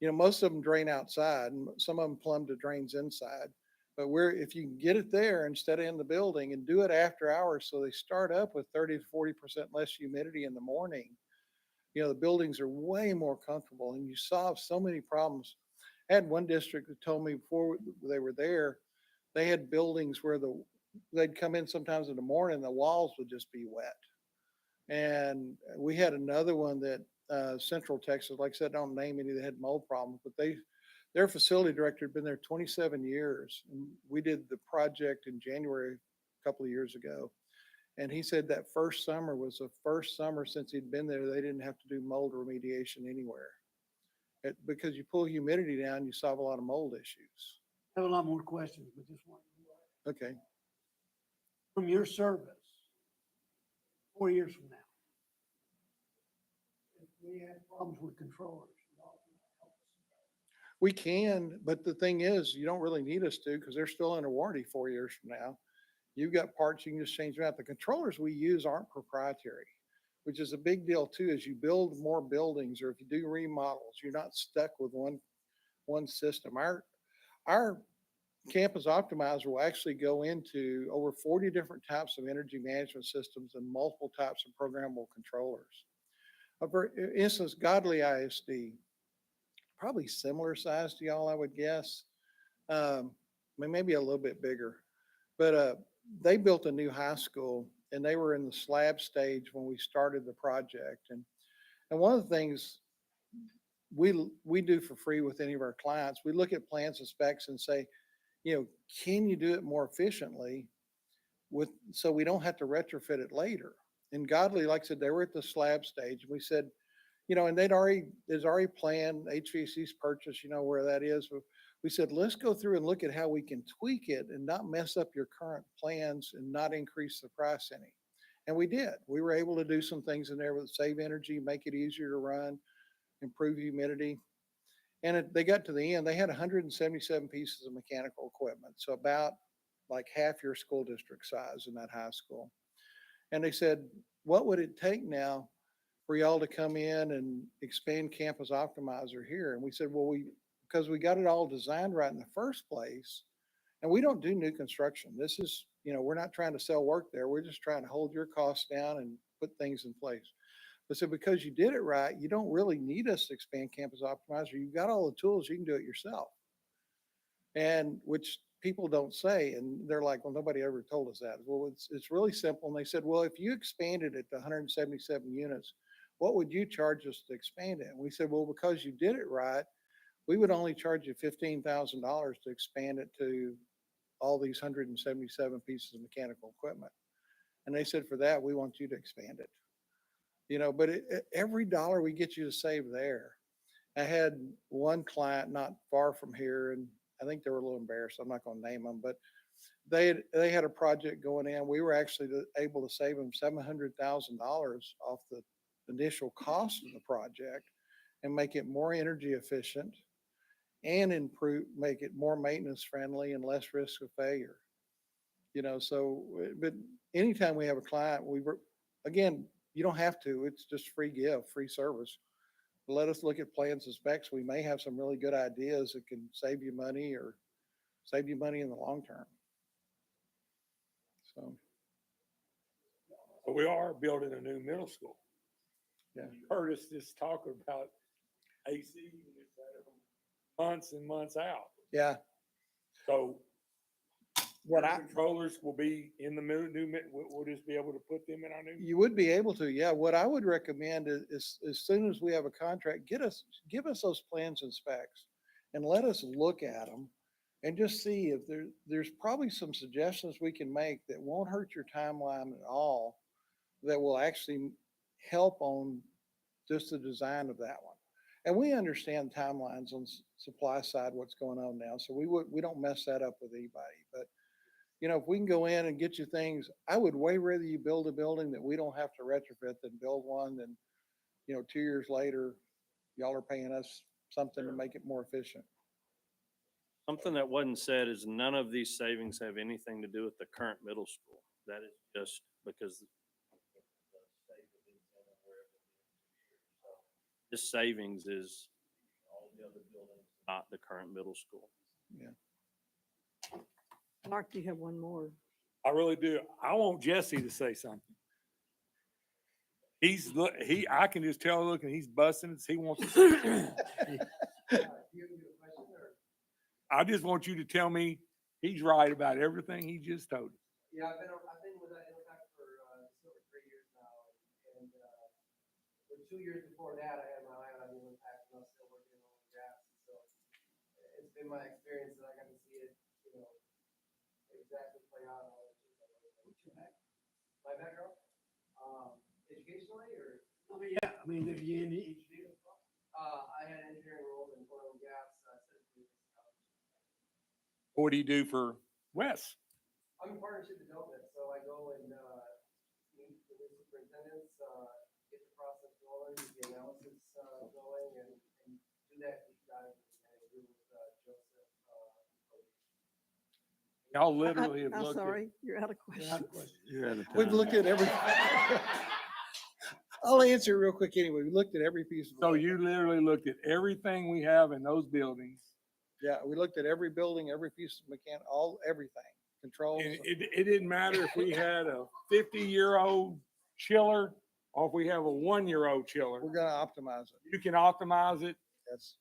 Speaker 8: Most of them drain outside and some of them plumb to drains inside. But if you can get it there instead of in the building and do it after hours, so they start up with 30 to 40% less humidity in the morning, the buildings are way more comfortable and you solve so many problems. I had one district that told me before they were there, they had buildings where they'd come in sometimes in the morning, the walls would just be wet. And we had another one that Central Texas, like I said, don't name any that had mold problems, but their facility director had been there 27 years. And we did the project in January a couple of years ago. And he said that first summer was the first summer since he'd been there, they didn't have to do mold remediation anywhere. Because you pull humidity down, you solve a lot of mold issues.
Speaker 1: I have a lot more questions, but just one.
Speaker 8: Okay.
Speaker 1: From your service, 4 years from now, if we have problems with controllers,
Speaker 8: We can, but the thing is, you don't really need us to because they're still under warranty 4 years from now. You've got parts, you can just change them out. The controllers we use aren't proprietary, which is a big deal too. As you build more buildings or if you do remodels, you're not stuck with one system. Our campus optimizer will actually go into over 40 different types of energy management systems and multiple types of programmable controllers. For instance, Godly ISD, probably similar size to y'all, I would guess. Maybe a little bit bigger, but they built a new high school and they were in the slab stage when we started the project. And one of the things we do for free with any of our clients, we look at plans and specs and say, can you do it more efficiently so we don't have to retrofit it later? And Godly, like I said, they were at the slab stage. We said, and there's already planned HVAC's purchase, where that is. We said, let's go through and look at how we can tweak it and not mess up your current plans and not increase the price any. And we did. We were able to do some things in there with save energy, make it easier to run, improve humidity. And they got to the end, they had 177 pieces of mechanical equipment. So about like half your school district size in that high school. And they said, what would it take now for y'all to come in and expand Campus Optimizer here? And we said, well, because we got it all designed right in the first place, and we don't do new construction. This is, we're not trying to sell work there. We're just trying to hold your costs down and put things in place. But so because you did it right, you don't really need us to expand Campus Optimizer. You've got all the tools, you can do it yourself. And which people don't say, and they're like, well, nobody ever told us that. Well, it's really simple. And they said, well, if you expanded it to 177 units, what would you charge us to expand it? And we said, well, because you did it right, we would only charge you $15,000 to expand it to all these 177 pieces of mechanical equipment. And they said, for that, we want you to expand it. But every dollar we get you to save there. I had one client not far from here, and I think they were a little embarrassed. I'm not going to name them, but they had a project going in. We were actually able to save them $700,000 off the initial cost of the project and make it more energy efficient and make it more maintenance friendly and less risk of failure. But anytime we have a client, again, you don't have to, it's just free service. Let us look at plans and specs. We may have some really good ideas that can save you money or save you money in the long term. So.
Speaker 2: But we are building a new middle school.
Speaker 8: Yeah.
Speaker 2: You heard us just talk about AC units that are months and months out.
Speaker 8: Yeah.
Speaker 2: So
Speaker 8: What
Speaker 2: controllers will be in the we'll just be able to put them in our new.
Speaker 8: You would be able to, yeah. What I would recommend is as soon as we have a contract, give us those plans and specs and let us look at them and just see if there's probably some suggestions we can make that won't hurt your timeline at all, that will actually help on just the design of that one. And we understand timelines on supply side, what's going on now. So we don't mess that up with anybody, but if we can go in and get you things, I would way rather you build a building that we don't have to retrofit than build one. Then, 2 years later, y'all are paying us something to make it more efficient.
Speaker 4: Something that wasn't said is none of these savings have anything to do with the current middle school. That is just because this savings is all the other buildings, not the current middle school.
Speaker 8: Yeah.
Speaker 3: Mark, you have one more.
Speaker 2: I really do. I want Jesse to say something. I can just tell, look, and he's busting. He wants to say I just want you to tell me he's right about everything he just told us.
Speaker 9: Yeah, I've been with that impact for just over 3 years now, and the 2 years before that, I had my eye on the impact, and I was still working on the gas. So it's been my experience that I got to see it, exactly play out. My background, educationally, or
Speaker 1: yeah, if you in each deal.
Speaker 9: I had an engineering role
Speaker 2: What do you do for Wes?
Speaker 9: I'm in partnership development, so I go and, meet with the superintendents, get the process going, get the analysis, going, and do that deep dive and agree with, Joseph,
Speaker 2: Y'all literally have
Speaker 3: I'm
Speaker 2: looked at.
Speaker 3: sorry, you're out of questions.
Speaker 7: You're out of
Speaker 8: We've
Speaker 7: time.
Speaker 8: looked at every. I'll answer it real quick anyway. We looked at every piece of.
Speaker 2: So you literally looked at everything we have in those buildings.
Speaker 8: Yeah, we looked at every building, every piece of everything, controls.
Speaker 2: And it didn't matter if we had a 50-year-old chiller or if we have a 1-year-old chiller.
Speaker 8: We're gonna optimize it.
Speaker 2: You can optimize it.
Speaker 8: That's,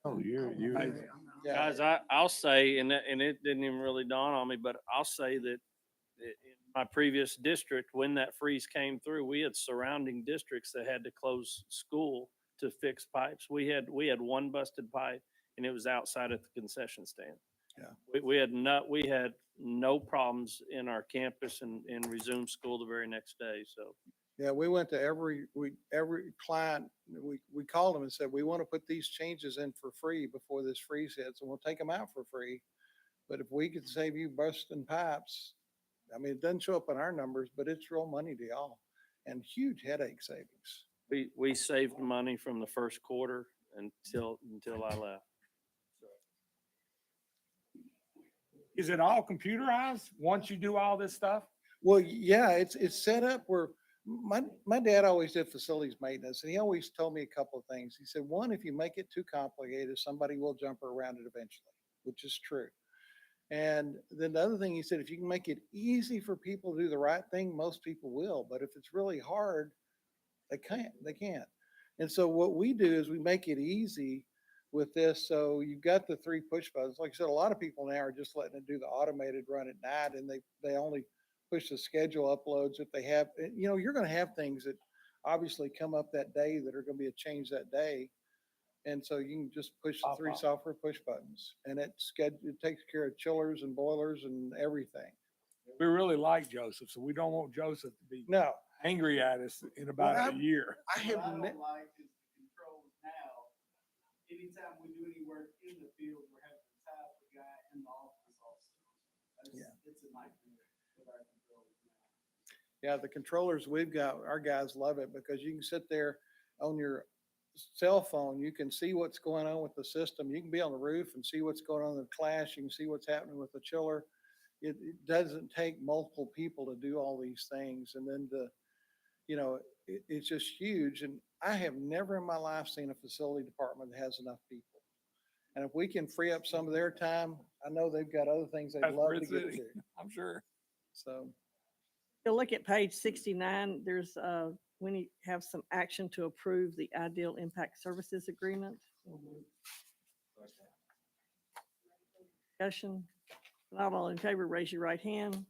Speaker 7: Oh, you're.
Speaker 2: Amazing.
Speaker 8: yeah.
Speaker 4: Guys, I'll say, and it didn't even really dawn on me, but I'll say that in my previous district, when that freeze came through, we had surrounding districts that had to close school to fix pipes. We had one busted pipe and it was outside at the concession stand.
Speaker 8: Yeah.
Speaker 4: We had no problems in our campus and resumed school the very next day, so.
Speaker 8: Yeah, we went to every client, we called them and said, we want to put these changes in for free before this freeze hits, and we'll take them out for free. But if we could save you busting pipes, I mean, it doesn't show up in our numbers, but it's real money to y'all and huge headache savings.
Speaker 4: We saved money from the first quarter until I left.
Speaker 2: Is it all computerized once you do all this stuff?
Speaker 8: Well, yeah, it's set up where my dad always did facilities maintenance, and he always told me a couple of things. He said, one, if you make it too complicated, somebody will jump around it eventually, which is true. And then the other thing he said, if you can make it easy for people to do the right thing, most people will. But if it's really hard, they can't. And so what we do is we make it easy with this. So you've got the 3 push buttons. Like I said, a lot of people now are just letting it do the automated run at night, and they only push the schedule uploads if they have, you're going to have things that obviously come up that day that are going to be a change that day. And so you can just push the 3 software push buttons, and it takes care of chillers and boilers and everything.
Speaker 2: We really like Joseph, so we don't want Joseph to be
Speaker 8: No,
Speaker 2: angry at us in about a year.
Speaker 8: I have,
Speaker 9: What I
Speaker 8: ne-
Speaker 9: don't like is the controls now. Anytime we do any work in the field, we're having to tap the guy in the office also.
Speaker 8: Yeah.
Speaker 9: It's a nightmare with our controls now.
Speaker 8: yeah, the controllers we've got, our guys love it because you can sit there on your cell phone. You can see what's going on with the system. You can be on the roof and see what's going on in the class. You can see what's happening with the chiller. It doesn't take multiple people to do all these things. And then it's just huge. And I have never in my life seen a facility department that has enough people. And if we can free up some of their time, I know they've got other things they'd
Speaker 2: That's
Speaker 8: love to
Speaker 2: Red
Speaker 8: get
Speaker 2: City.
Speaker 8: to.
Speaker 2: I'm sure.
Speaker 8: So,
Speaker 3: You'll look at page 69, there's, we need to have some action to approve the Ideal Impact Services Agreement. Discussion, not all in favor, raise your right hand.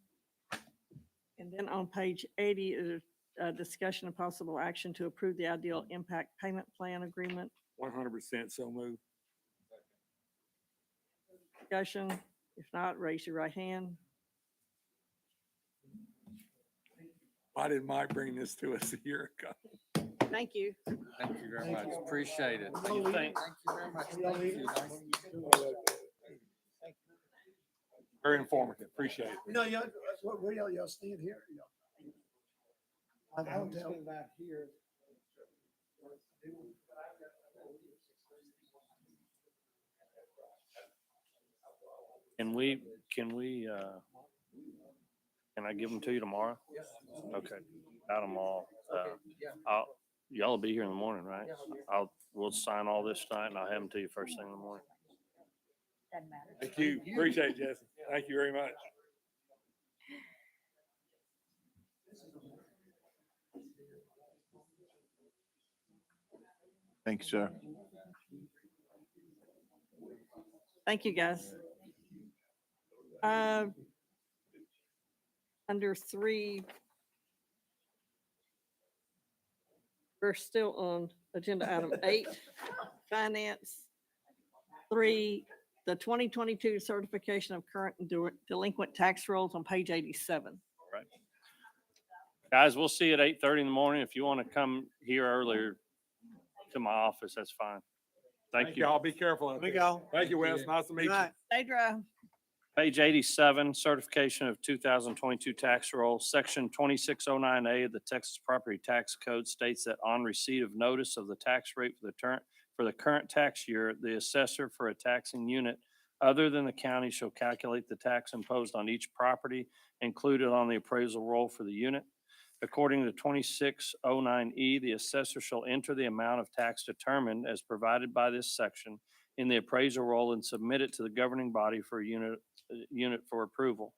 Speaker 3: And then on page 80 is a discussion of possible action to approve the Ideal Impact Payment Plan Agreement.
Speaker 2: 100% so moved.
Speaker 3: Discussion, if not, raise your right hand.
Speaker 1: Why did Mike bring this to us a year ago?
Speaker 3: Thank you.
Speaker 10: Thank you very much. Appreciate it.
Speaker 4: You think,
Speaker 2: Very informative. Appreciate it.
Speaker 1: No, y'all, where y'all stand here? I don't tell.
Speaker 8: back here.
Speaker 4: can I give them to you tomorrow? Okay, got them all. Y'all will be here in the morning, right? We'll sign all this tonight and I'll have them to you first thing in the morning.
Speaker 3: Doesn't matter.
Speaker 2: Thank you. Appreciate it, Jesse. Thank you very much.
Speaker 7: Thank you, sir.
Speaker 3: Thank you, guys. Under 3, we're still on agenda item 8, finance. 3, the 2022 certification of current and delinquent tax rolls on page 87.
Speaker 4: Guys, we'll see you at 8:30 in the morning. If you want to come here earlier to my office, that's fine. Thank you.
Speaker 2: Y'all be careful out there. Thank you, Wes. Nice to meet you.
Speaker 3: Stay dry.
Speaker 4: Page 87, certification of 2022 tax roll. Section 2609A of the Texas Property Tax Code states that on receipt of notice of the tax rate for the current tax year, the assessor for a taxing unit other than the county shall calculate the tax imposed on each property included on the appraisal roll for the unit. According to 2609E, the assessor shall enter the amount of tax determined as provided by this section in the appraisal roll and submit it to the governing body for a unit for approval.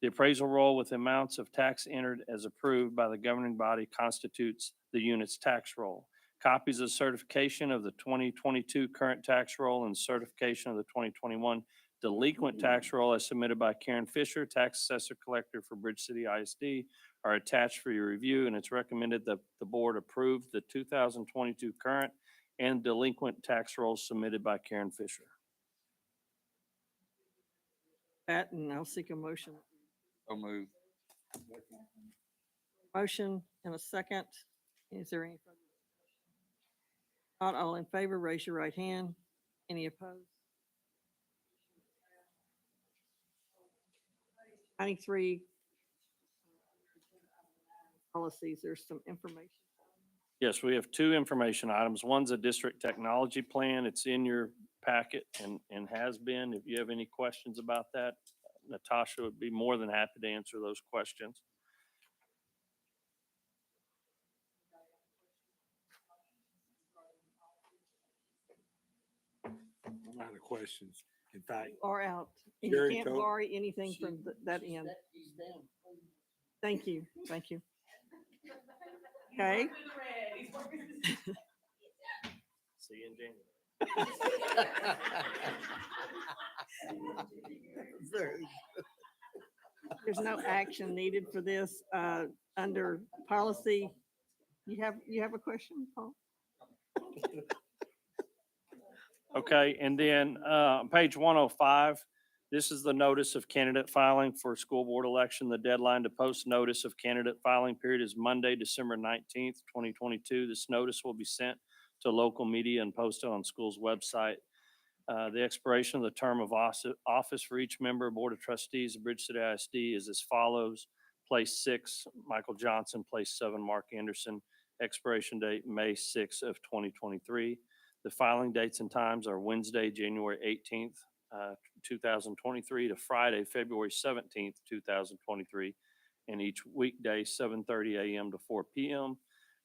Speaker 4: The appraisal roll with amounts of tax entered as approved by the governing body constitutes the unit's tax roll. Copies of certification of the 2022 current tax roll and certification of the 2021 delinquent tax roll as submitted by Karen Fisher, tax assessor collector for Bridge City ISD, are attached for your review, and it's recommended that the board approve the 2022 current and delinquent tax rolls submitted by Karen Fisher.
Speaker 3: That, and I'll seek a motion.
Speaker 10: So move.
Speaker 3: Motion and a second. Is there any further? Not all in favor, raise your right hand. Any opposed? 93 policies, there's some information.
Speaker 4: Yes, we have two information items. One's a district technology plan. It's in your packet and has been. If you have any questions about that, Natasha would be more than happy to answer those questions.
Speaker 2: I'm out of questions. In fact,
Speaker 3: Or out. And you
Speaker 2: Jerry
Speaker 3: can't
Speaker 2: told-
Speaker 3: borrow anything from that end. Thank you, thank you. Okay,
Speaker 4: See you in January.
Speaker 3: there's no action needed for this. Under policy, you have a question, Paul?
Speaker 4: Okay, and then page 105, this is the notice of candidate filing for school board election. The deadline to post notice of candidate filing period is Monday, December 19th, 2022. This notice will be sent to local media and posted on school's website. The expiration of the term of office for each member of Board of Trustees of Bridge City ISD is as follows. Place 6, Michael Johnson. Place 7, Mark Anderson. Expiration date, May 6th of 2023. The filing dates and times are Wednesday, January 18th, 2023 to Friday, February 17th, 2023, and each weekday, 7:30 a.m. to 4 p.m.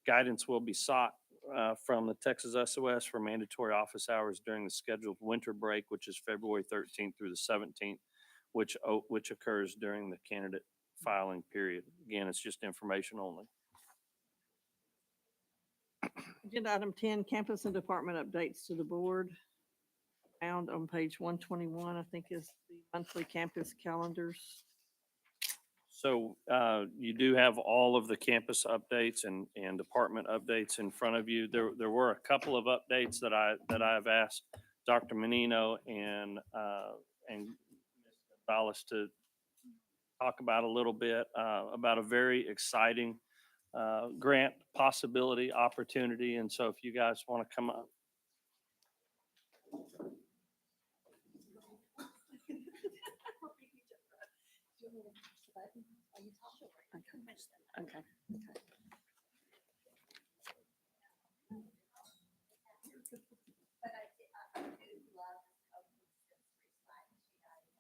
Speaker 4: Guidance will be sought from the Texas SOS for mandatory office hours during the scheduled winter break, which is February 13th through the 17th, which occurs during the candidate filing period. Again, it's just information only.
Speaker 3: Agenda item 10, campus and department updates to the board. Found on page 121, I think is the monthly campus calendars.
Speaker 4: So you do have all of the campus updates and department updates in front of you. There were a couple of updates that I've asked Dr. Menino and Ms. Gonzalez to talk about a little bit, about a very exciting grant possibility, opportunity. And so if you guys want to come up.
Speaker 3: Okay.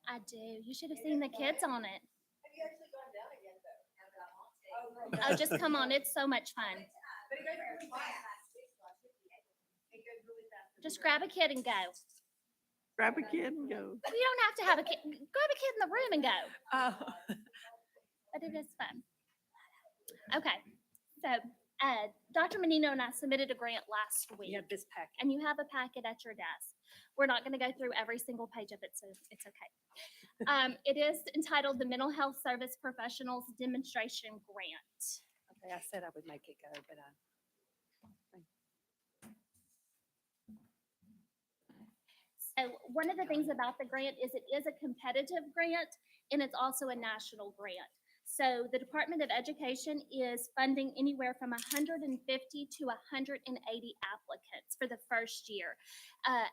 Speaker 5: I do. You should have seen the kids on it. Oh, just come on. It's so much fun. Just grab a kid and go.
Speaker 3: Grab a kid and go.
Speaker 5: You don't have to have a kid. Grab a kid in the room and go.
Speaker 3: Oh.
Speaker 5: But it is fun. Okay. So, Dr. Menino and I submitted a grant last week.
Speaker 3: You have this packet.
Speaker 5: And you have a packet at your desk. We're not going to go through every single page of it, so it's okay. It is entitled the Mental Health Service Professionals Demonstration Grant.
Speaker 11: Okay, I said I would make it go, but
Speaker 5: So one of the things about the grant is it is a competitive grant and it's also a national grant. So the Department of Education is funding anywhere from 150 to 180 applicants for the first year.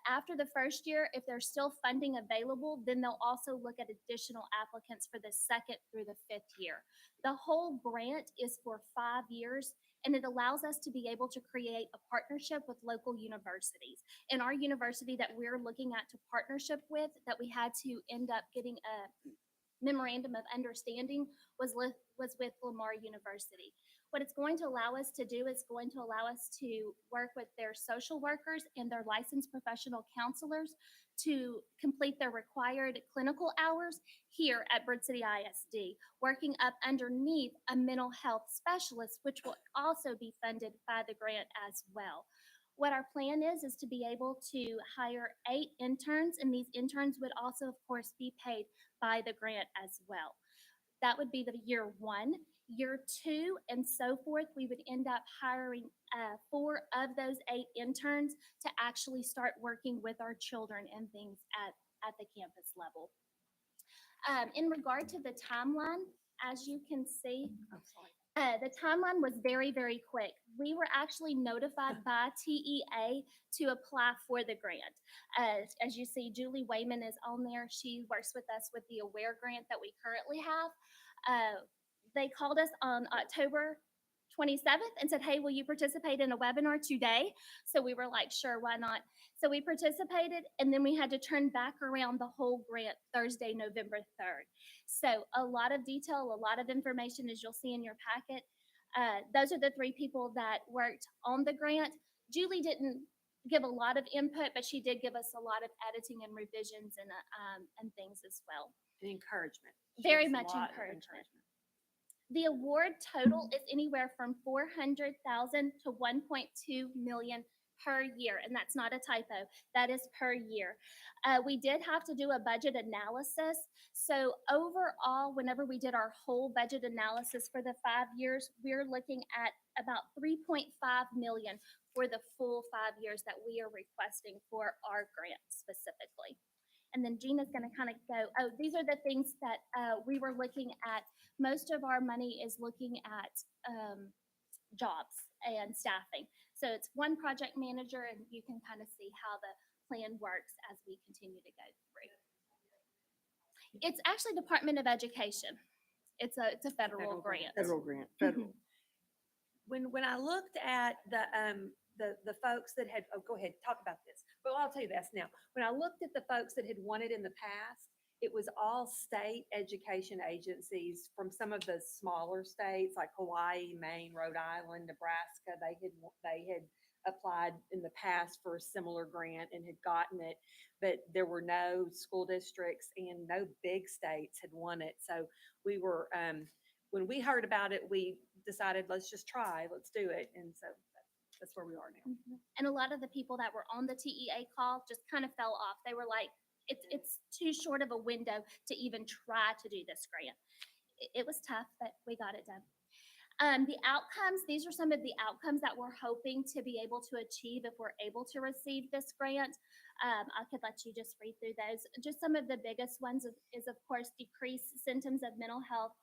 Speaker 5: After the first year, if there's still funding available, then they'll also look at additional applicants for the second through the fifth year. The whole grant is for 5 years, and it allows us to be able to create a partnership with local universities. And our university that we're looking at to partnership with, that we had to end up getting a memorandum of understanding, was with Lamar University. What it's going to allow us to do is going to allow us to work with their social workers and their licensed professional counselors to complete their required clinical hours here at Bridge City ISD, working up underneath a mental health specialist, which will also be funded by the grant as well. What our plan is to be able to hire 8 interns, and these interns would also, of course, be paid by the grant as well. That would be the year 1. Year 2 and so forth, we would end up hiring 4 of those 8 interns to actually start working with our children and things at the campus level. In regard to the timeline, as you can see, the timeline was very, very quick. We were actually notified by TEA to apply for the grant. As you see, Julie Wayman is on there. She works with us with the AWARE grant that we currently have. They called us on October 27th and said, hey, will you participate in a webinar today? So we were like, sure, why not? So we participated, and then we had to turn back around the whole grant Thursday, November 3rd. So a lot of detail, a lot of information, as you'll see in your packet. Those are the 3 people that worked on the grant. Julie didn't give a lot of input, but she did give us a lot of editing and revisions and things as well.
Speaker 11: And encouragement.
Speaker 5: Very
Speaker 11: Gives a
Speaker 5: much
Speaker 11: lot of
Speaker 5: encouragement. The award total is anywhere from $400,000 to $1.2 million per year, and that's not a typo. That is per year. We did have to do a budget analysis. So overall, whenever we did our whole budget analysis for the 5 years, we're looking at about $3.5 million for the full 5 years that we are requesting for our grant specifically. And then Gina's going to kind of go, oh, these are the things that we were looking at. Most of our money is looking at jobs and staffing. So it's one project manager, and you can kind of see how the plan works as we continue to go through. It's actually Department of Education. It's a federal grant.
Speaker 3: Federal grant, federal.
Speaker 11: When I looked at the folks that had, oh, go ahead, talk about this. Well, I'll tell you this now. When I looked at the folks that had won it in the past, it was all state education agencies from some of the smaller states like Hawaii, Maine, Rhode Island, Nebraska. They had applied in the past for a similar grant and had gotten it, but there were no school districts and no big states had won it. So we were, when we heard about it, we decided, let's just try, let's do it. And so that's where we are now.
Speaker 5: And a lot of the people that were on the TEA call just kind of fell off. They were like, it's too short of a window to even try to do this grant. It was tough, but we got it done. The outcomes, these are some of the outcomes that we're hoping to be able to achieve if we're able to receive this grant. I could let you just read through those. Just some of the biggest ones is of course, decrease symptoms of mental health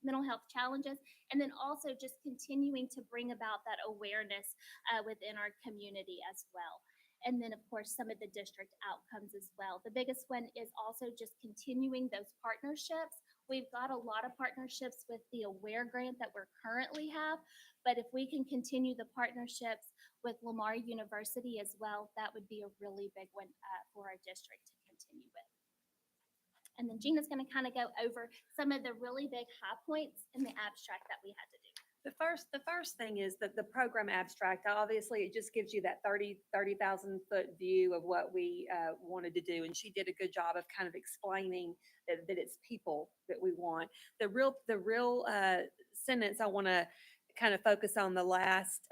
Speaker 5: mental health challenges, and then also just continuing to bring about that awareness within our community as well. And then, of course, some of the district outcomes as well. The biggest one is also just continuing those partnerships. We've got a lot of partnerships with the AWARE grant that we're currently have, but if we can continue the partnerships with Lamar University as well, that would be a really big one for our district to continue with. And then Gina's going to kind of go over some of the really big high points in the abstract that we had to do.
Speaker 11: The first thing is that the program abstract, obviously it just gives you that 30,000 foot view of what we wanted to do. And she did a good job of kind of explaining that it's people that we want. The real sentence I want to kind of focus on the last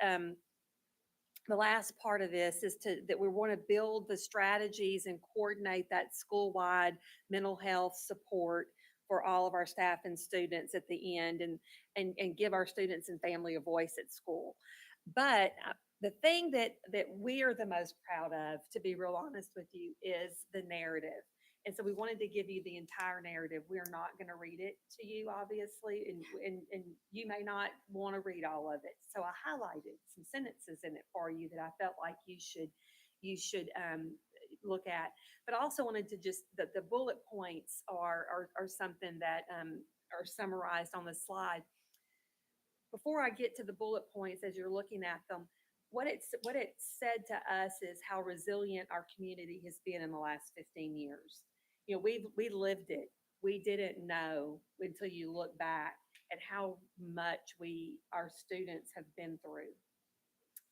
Speaker 11: part of this is that we want to build the strategies and coordinate that school-wide mental health support for all of our staff and students at the end, and give our students and family a voice at school. But the thing that we are the most proud of, to be real honest with you, is the narrative. And so we wanted to give you the entire narrative. We are not going to read it to you, obviously, and you may not want to read all of it. So I highlighted some sentences in it for you that I felt like you should look at. But I also wanted to just, the bullet points are something that are summarized on the slide. Before I get to the bullet points, as you're looking at them, what it said to us is how resilient our community has been in the last 15 years. You know, we lived it. We didn't know until you look back at how much our students have been through.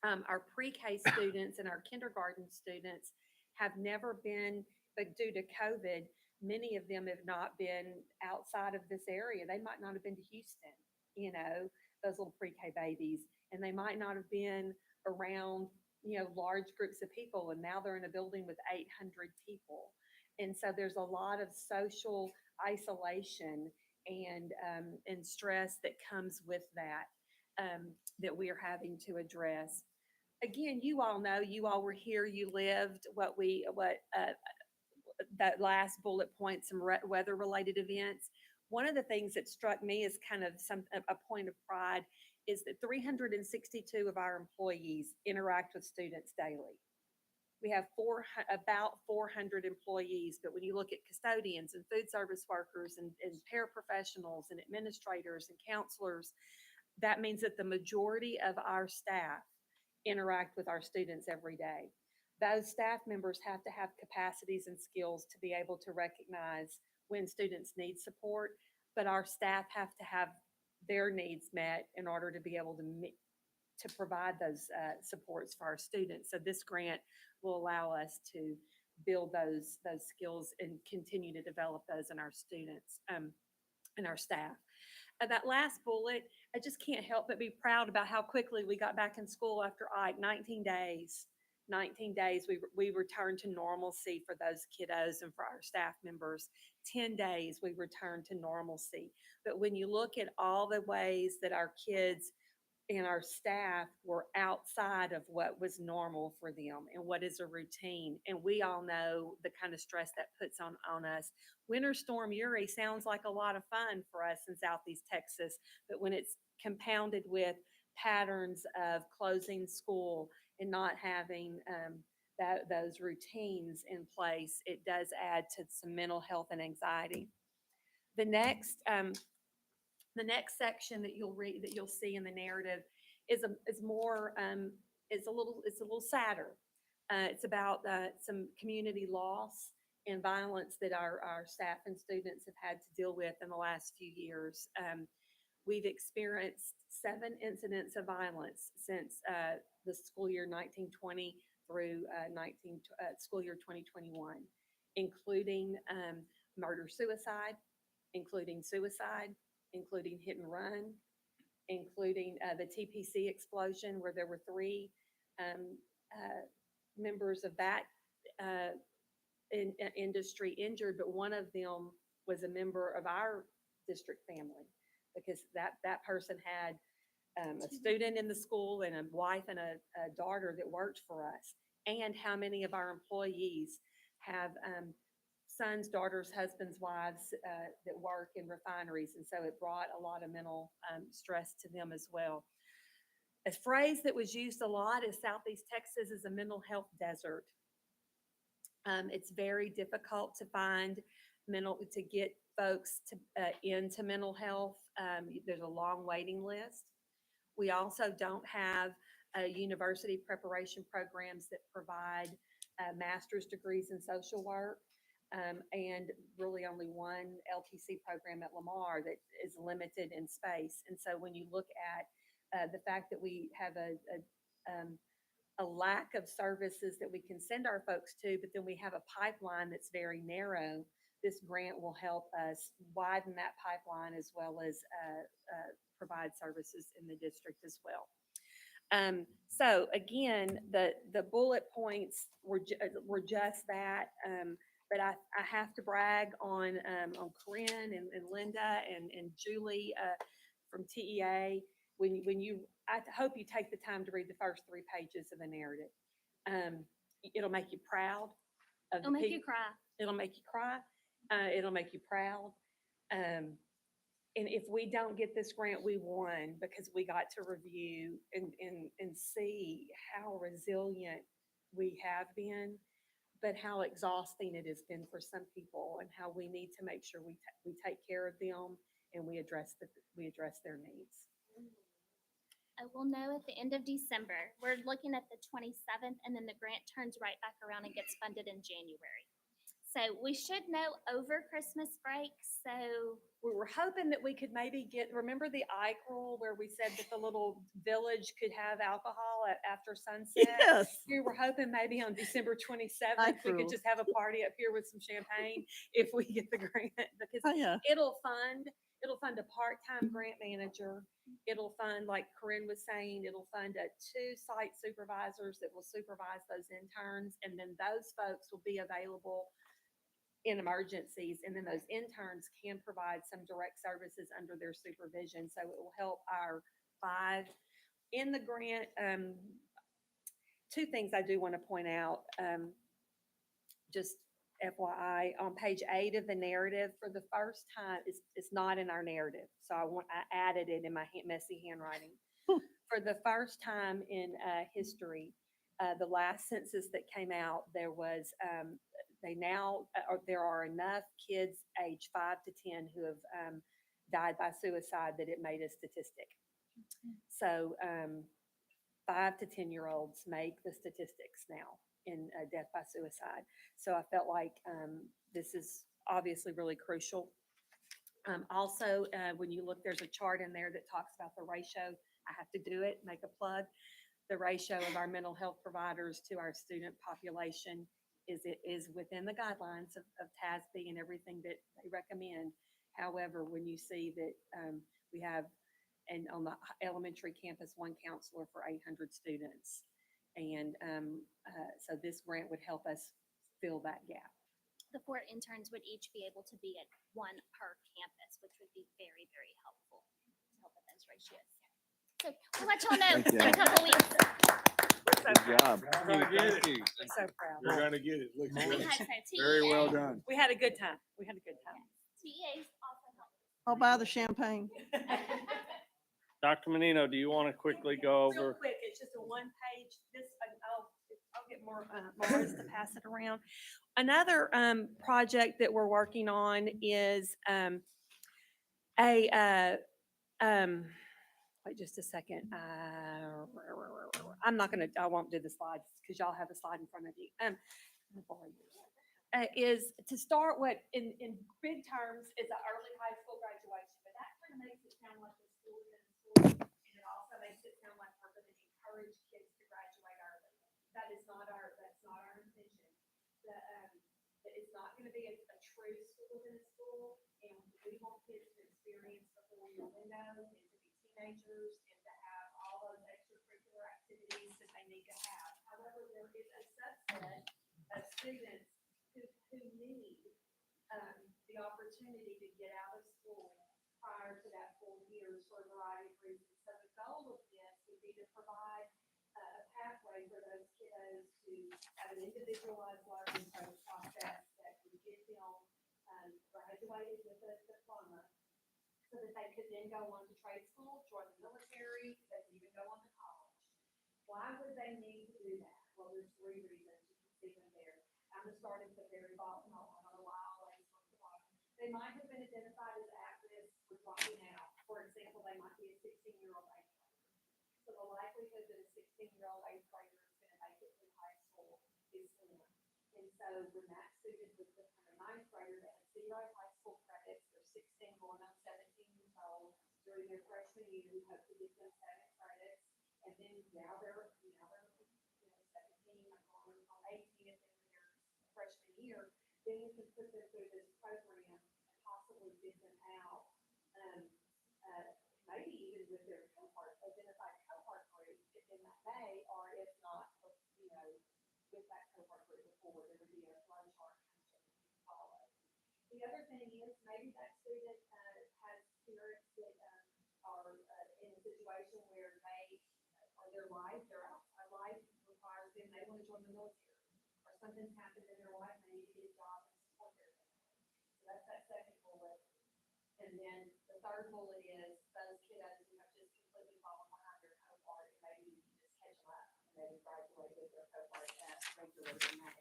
Speaker 11: Our pre-K students and our kindergarten students have never been, but due to COVID, many of them have not been outside of this area. They might not have been to Houston, you know, those little pre-K babies, and they might not have been around, you know, large groups of people, and now they're in a building with 800 people. And so there's a lot of social isolation and stress that comes with that, that we are having to address. Again, you all know, you all were here, you lived that last bullet point, some weather-related events. One of the things that struck me as kind of a point of pride is that 362 of our employees interact with students daily. We have about 400 employees, but when you look at custodians and food service workers and paraprofessionals and administrators and counselors, that means that the majority of our staff interact with our students every day. Those staff members have to have capacities and skills to be able to recognize when students need support, but our staff have to have their needs met in order to be able to provide those supports for our students. So this grant will allow us to build those skills and continue to develop those in our students and our staff. That last bullet, I just can't help but be proud about how quickly we got back in school after Ike. 19 days, we returned to normalcy for those kiddos and for our staff members. 10 days, we returned to normalcy. But when you look at all the ways that our kids and our staff were outside of what was normal for them and what is a routine, and we all know the kind of stress that puts on us. Winter Storm Uri sounds like a lot of fun for us in Southeast Texas, but when it's compounded with patterns of closing school and not having those routines in place, it does add to some mental health and anxiety. The next section that you'll read, that you'll see in the narrative, is a little sadder. It's about some community loss and violence that our staff and students have had to deal with in the last few years. We've experienced 7 incidents of violence since the school year 1920 through school year 2021, including murder-suicide, including suicide, including hit and run, including the TPC explosion, where there were 3 members of that industry injured, but one of them was a member of our district family, because that person had a student in the school and a wife and a daughter that worked for us. And how many of our employees have sons, daughters, husbands, wives that work in refineries. And so it brought a lot of mental stress to them as well. A phrase that was used a lot is Southeast Texas is a mental health desert. It's very difficult to to get folks into mental health. There's a long waiting list. We also don't have university preparation programs that provide master's degrees in social work. And really only one LTC program at Lamar that is limited in space. And so when you look at the fact that we have a lack of services that we can send our folks to, but then we have a pipeline that's very narrow, this grant will help us widen that pipeline as well as provide services in the district as well. So again, the bullet points were just that. But I have to brag on Corinne and Linda and Julie from TEA. I hope you take the time to read the first 3 pages of the narrative. It'll make you proud of
Speaker 5: It'll make you cry.
Speaker 11: It'll make you cry. It'll make you proud. And if we don't get this grant, we won because we got to review and see how resilient we have been, but how exhausting it has been for some people and how we need to make sure we take care of them and we address their needs.
Speaker 12: I will know at the end of December. We're looking at the 27th, and then the grant turns right back around and gets funded in January. So we should know over Christmas break. So
Speaker 11: We were hoping that we could maybe remember the Ike rule where we said that the little village could have alcohol after sunset?
Speaker 3: Yes.
Speaker 11: We were hoping maybe on December 27th, we
Speaker 3: rule.
Speaker 11: could just have a party up here with some champagne if we get the grant, because
Speaker 3: Oh, yeah.
Speaker 11: it'll fund a part-time grant manager. It'll fund, like Corinne was saying, it'll fund 2 site supervisors that will supervise those interns. And then those folks will be available in emergencies. And then those interns can provide some direct services under their supervision. So it will help our 5 in the grant. 2 things I do want to point out, just FYI, on page 8 of the narrative, for the first time, it's not in our narrative. So I added it in my messy handwriting. For the first time in history, the last census that came out, there was, there are enough kids age 5 to 10 who have died by suicide that it made a statistic. So 5 to 10-year-olds make the statistics now in death by suicide. So I felt like this is obviously really crucial. Also, when you look, there's a chart in there that talks about the ratio. I have to do it, make a plug. The ratio of our mental health providers to our student population is within the guidelines of TASB and everything that they recommend. However, when you see that we have, and on the elementary campus, 1 counselor for 800 students. And so this grant would help us fill that gap.
Speaker 12: the 4 interns would each be able to be at 1 per campus, which would be very, very helpful to help with those ratios. So we'll let y'all know
Speaker 7: Thank you.
Speaker 12: in a couple weeks.
Speaker 7: Good job.
Speaker 2: You're gonna get it.
Speaker 11: We're so proud.
Speaker 2: You're gonna get it. Looks
Speaker 12: We
Speaker 2: good.
Speaker 12: had some
Speaker 2: Very well
Speaker 12: TEA.
Speaker 2: done.
Speaker 11: We had a good time. We had a good time.
Speaker 12: TEAs also help.
Speaker 3: I'll buy the champagne.
Speaker 4: Dr. Menino, do you want to quickly go
Speaker 11: Real
Speaker 4: over?
Speaker 11: quick, it's just a 1-page, I'll get more, Morris to pass it around. Another, project that we're working on is, wait just a second. I won't do the slides because y'all have a slide in front of you. Is to start what in big terms is an early high school graduation, but that kind of makes it sound like the school is in school. And it also makes it sound like we're going to encourage kids to graduate early. That's not our intention. It's not going to be a true school within a school. And we want kids to experience the 4-year window and to be teenagers and to have all those extracurricular activities that they need to have. However, there is a subset of students who need the opportunity to get out of school prior to that 4 years for a variety of reasons. So the goal of this would be to provide a pathway for those kiddos to have an individualized learning process that would get them graduated with a diploma so that they could then go on to trade school, join the military, they could even go on to college. Why would they need to do that? Well, there's 3 reasons. You can see them there. I'm just starting at the very bottom. I don't know why I always look at the bottom. They might have been identified as at-risk for dropping out. For example, they might be a 16-year-old eighth grader. So the likelihood that a 16-year-old eighth grader is going to make it through high school is slim. And so when that student was become a ninth grader that has 0 high school credits, they're 16 going on 17 years old during their freshman year, we hope to get them 7 credits. And then now they're 17, on 18 if they're their freshman year, then you can put them through this program and possibly get them out, maybe even with their cohort, identified cohort group in that May, or if not, with that cohort group before, there would be a flow chart to follow. The other thing is maybe that student has parents that are in a situation where their life requires them, they want to join the military, or something's happened in their life, they need to get a job in So that's that second bullet. And then the third bullet is those kiddos who have just completely fallen behind their cohort, and maybe you can just catch them up and they graduate with their cohort at regular May.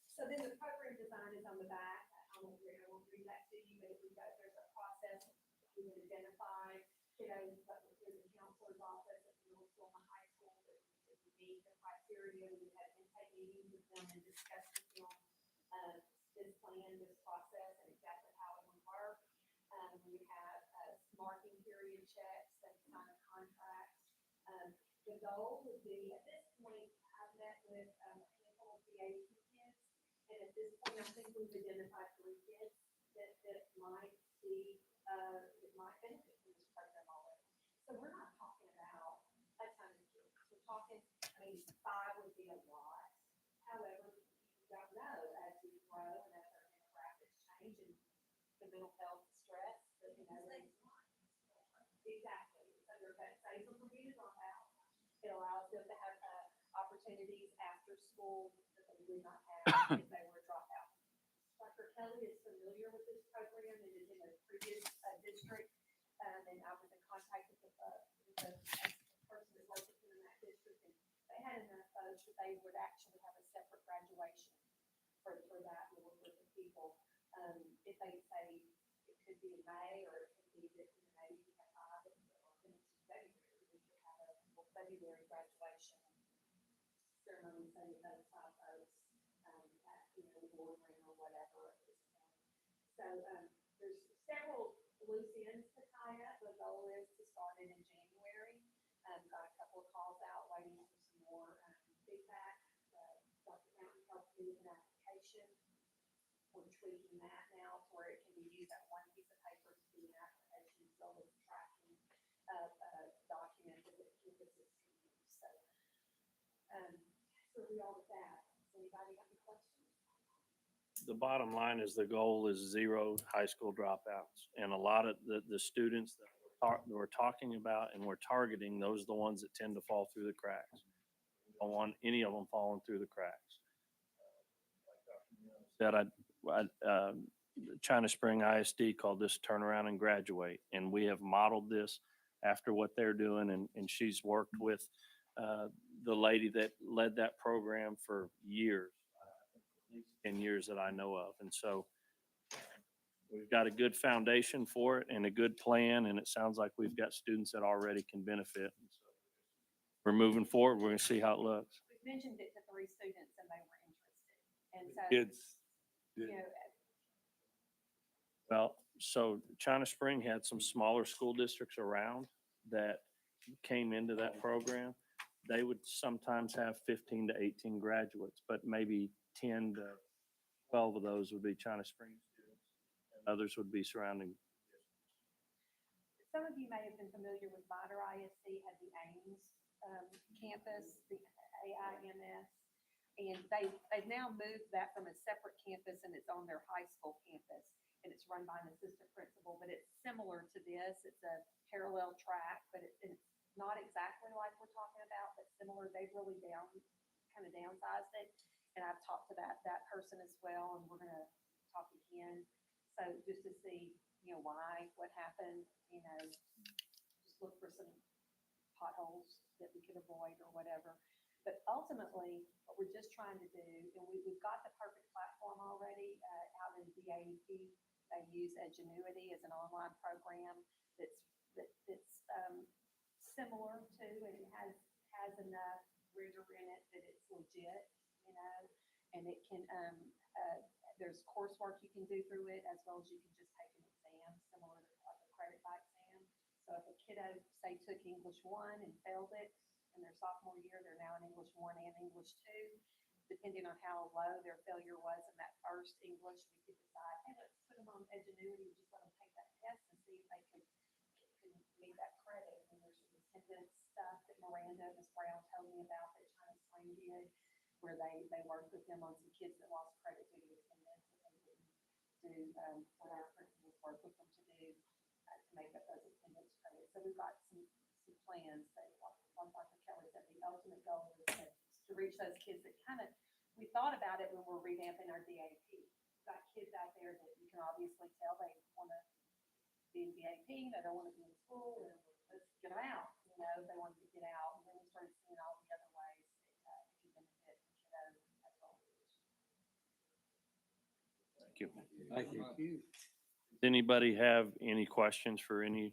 Speaker 11: So then the program design is on the back. I won't read that to you, but there's a process. We would identify kiddos that were through the counselor's office at the middle school and the high school that would meet the criteria. We had intake meetings with them and discussed with them this plan, this process, and exactly how it would work. We have marking period checks, and kind of contracts. The goal would be, at this point, I've met with a handful of DAP kids, and at this point, I think we've identified 3 kids that might see, that might benefit from this program already. So we're not talking about a ton of kids. We're talking, I mean, 5 would be a lot. However, you don't know as we grow and as our demographics change and the mental health stress, that, you know, exactly. So they're safe from being dropped out. It allows them to have opportunities after school that they would not have if they were dropped out. Dr. Kelly is familiar with this program. It is in a previous district, and I was in contact with the person that worked with him in that district, and they had enough folks that they would actually have a separate graduation for that group of people. If they say it could be in May, or it could be that, you know, maybe you have 5 in February, we could have a February graduation ceremony, so you those 5 folks, at, you know, the boardroom or whatever at this point. So, there's several loose ends to tie up. The goal is to start it in January. Got a couple of calls out, waiting for some more feedback. Dr. Mountain helped me with an application. We're tweaking that now to where it can be used at one piece of paper to be an application, as well as tracking documents that the campuses can use. So, so we all with that. Anybody got any questions?
Speaker 4: The bottom line is the goal is 0 high school dropouts. And a lot of the students that we're talking about and we're targeting, those are the ones that tend to fall through the cracks. We don't want any of them falling through the cracks. China Spring ISD called this Turn Around and Graduate. And we have modeled this after what they're doing. And she's worked with the lady that led that program for years, at least 10 years that I know of. And so we've got a good foundation for it and a good plan. And it sounds like we've got students that already can benefit. We're moving forward. We're going to see how it looks.
Speaker 11: We mentioned it to 3 students and they were interested. And so,
Speaker 2: Kids,
Speaker 11: you know,
Speaker 4: Well, so China Spring had some smaller school districts around that came into that program. They would sometimes have 15 to 18 graduates, but maybe 10 to 12 of those would be China Spring students. And others would be surrounding.
Speaker 11: some of you may have been familiar with Vider ISD, had the Ames campus, the AIMS. And they've now moved that from a separate campus, and it's on their high school campus. And it's run by an assistant principal, but it's similar to this. It's a parallel track, but it's not exactly like we're talking about, but similar. They've really kind of downsized it. And I've talked to that person as well, and we're gonna talk again. So just to see, you know, why, what happened, you know, just look for some potholes that we could avoid or whatever. But ultimately, what we're just trying to do, and we've got the perfect platform already out in DAEP. They use Edgenuity as an online program that's similar to, and it has enough rigor in it that it's legit, you know, and it can, there's coursework you can do through it, as well as you can just take an exam, similar to like a credit by exam. So if a kiddo, say, took English 1 and failed it in their sophomore year, they're now in English 1 and English 2. Depending on how low their failure was in that first English, we could decide, hey, let's put them on Edgenuity and just let them take that test and see if they can meet that credit. And there's some attendance stuff that Miranda, Ms. Brown told me about that China Spring did, where they worked with them on some kids that lost credit due to attendance, and they didn't do what our principals worked with them to do to make up those attendance credits. So we've got some plans that, like Dr. Kelly said, the ultimate goal is to reach those kids that kind of, we thought about it when we're revamping our DAP. got kids out there that you can obviously tell they want to be in VIP, they don't want to be in school, and let's get them out, you know, they want to get out. And then we started seeing all the other ways that to benefit kiddos as well.
Speaker 4: Thank you.
Speaker 2: Thank you.
Speaker 4: Does anybody have any questions for any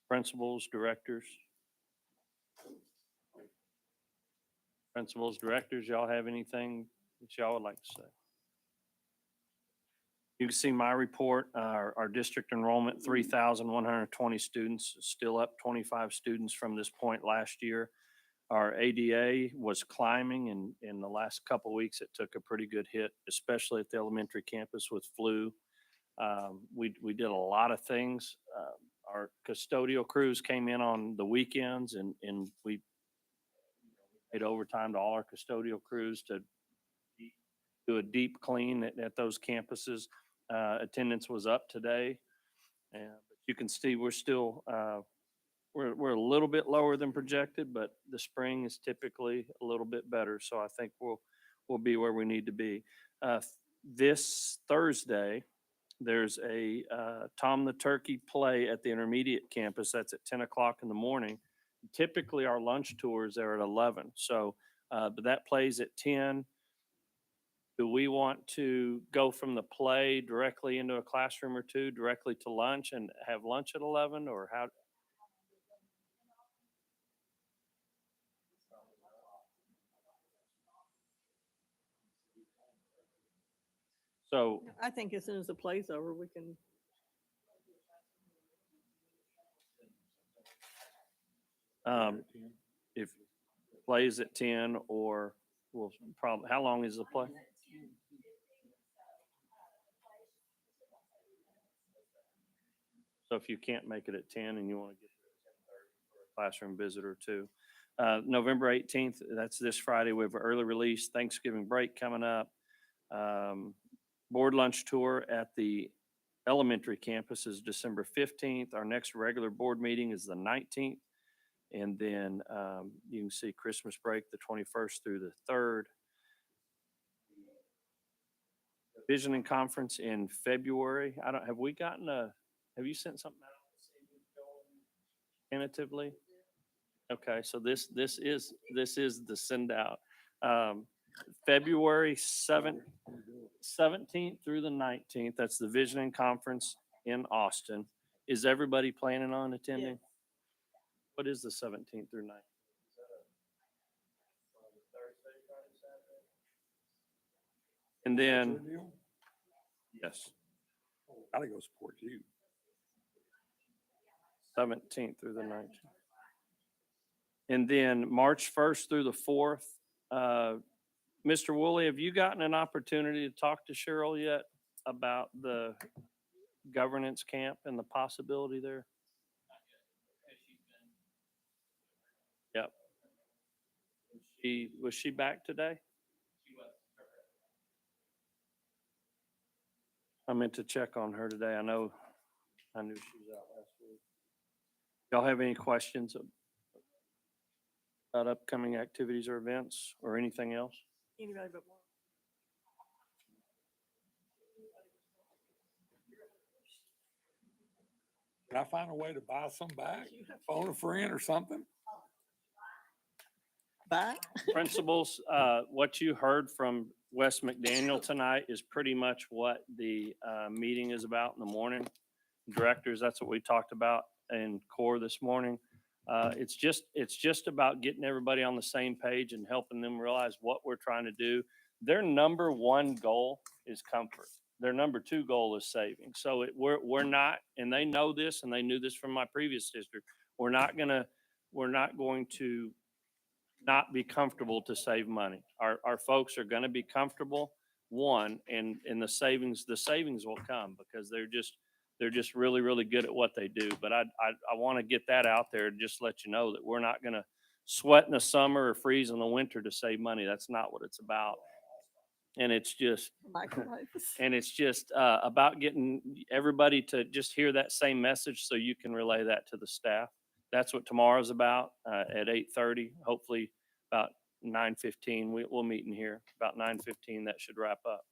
Speaker 4: principals, directors? Principals, directors, y'all have anything that y'all would like to say? You can see my report, our district enrollment, 3,120 students, still up 25 students from this point last year. Our ADA was climbing, and in the last couple of weeks, it took a pretty good hit, especially at the elementary campus with flu. We did a lot of things. Our custodial crews came in on the weekends, and we paid overtime to all our custodial crews to do a deep clean at those campuses. Attendance was up today, and you can see we're still we're a little bit lower than projected, but the spring is typically a little bit better. So I think we'll be where we need to be. This Thursday, there's a Tom the Turkey play at the intermediate campus. That's at 10 o'clock in the morning. Typically, our lunch tours are at 11. So, but that plays at 10. Do we want to go from the play directly into a classroom or two, directly to lunch and have lunch at 11, or how? So,
Speaker 3: I think as soon as the play's over, we can.
Speaker 4: if plays at 10, or we'll probably, how long is the play? So if you can't make it at 10 and you want to get there at 10:30 for a classroom visit or two. November 18th, that's this Friday, we have an early release, Thanksgiving break coming up. Board lunch tour at the elementary campus is December 15th. Our next regular board meeting is the 19th. And then you can see Christmas break, the 21st through the 3rd. Visioning conference in February. Have we gotten have you sent something out tentatively? Okay, so this is the send out. February 17th through the 19th. That's the Visioning Conference in Austin. Is everybody planning on attending?
Speaker 3: Yes.
Speaker 4: What is the 17th through 19th? And then, yes,
Speaker 2: Gotta go support you.
Speaker 4: 17th through the 19th. And then March 1st through the 4th. Mr. Woolley, have you gotten an opportunity to talk to Cheryl yet about the governance camp and the possibility there? Yep. Was she back today? I meant to check on her today. I knew she was out last week. Y'all have any questions about upcoming activities or events or anything else?
Speaker 3: Anybody but one.
Speaker 2: Can I find a way to buy some back? Phone a friend or something?
Speaker 3: Bye.
Speaker 4: Principals, what you heard from Wes McDaniel tonight is pretty much what the meeting is about in the morning. Directors, that's what we talked about in core this morning. It's just about getting everybody on the same page and helping them realize what we're trying to do. Their number one goal is comfort. Their number two goal is saving. So we're not, and they know this, and they knew this from my previous district. We're not going to not be comfortable to save money. Our folks are going to be comfortable, one, and the savings will come because they're just really, really good at what they do. But I want to get that out there and just let you know that we're not going to sweat in the summer or freeze in the winter to save money. That's not what it's about. And it's just, about getting everybody to just hear that same message so you can relay that to the staff. That's what tomorrow's about at 8:30, hopefully about 9:15. We'll meet in here about 9:15. That should wrap up.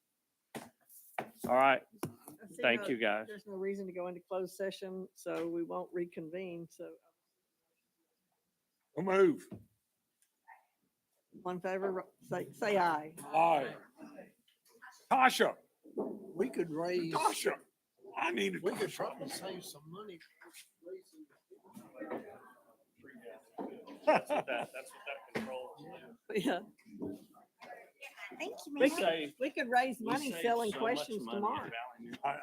Speaker 4: All right,
Speaker 3: I see
Speaker 4: thank
Speaker 3: no-
Speaker 4: you, guys.
Speaker 3: There's no reason to go into closed session, so we won't reconvene, so
Speaker 2: We'll move.
Speaker 3: one favor, say aye.
Speaker 2: Aye. Tasha,
Speaker 1: We could raise,
Speaker 2: Tasha, I need to.
Speaker 1: we could probably save some money.
Speaker 4: That's what that control.
Speaker 3: Yeah,
Speaker 12: Thank you,
Speaker 3: we
Speaker 12: Mayor.
Speaker 3: could, we could raise money selling questions tomorrow.
Speaker 2: I know.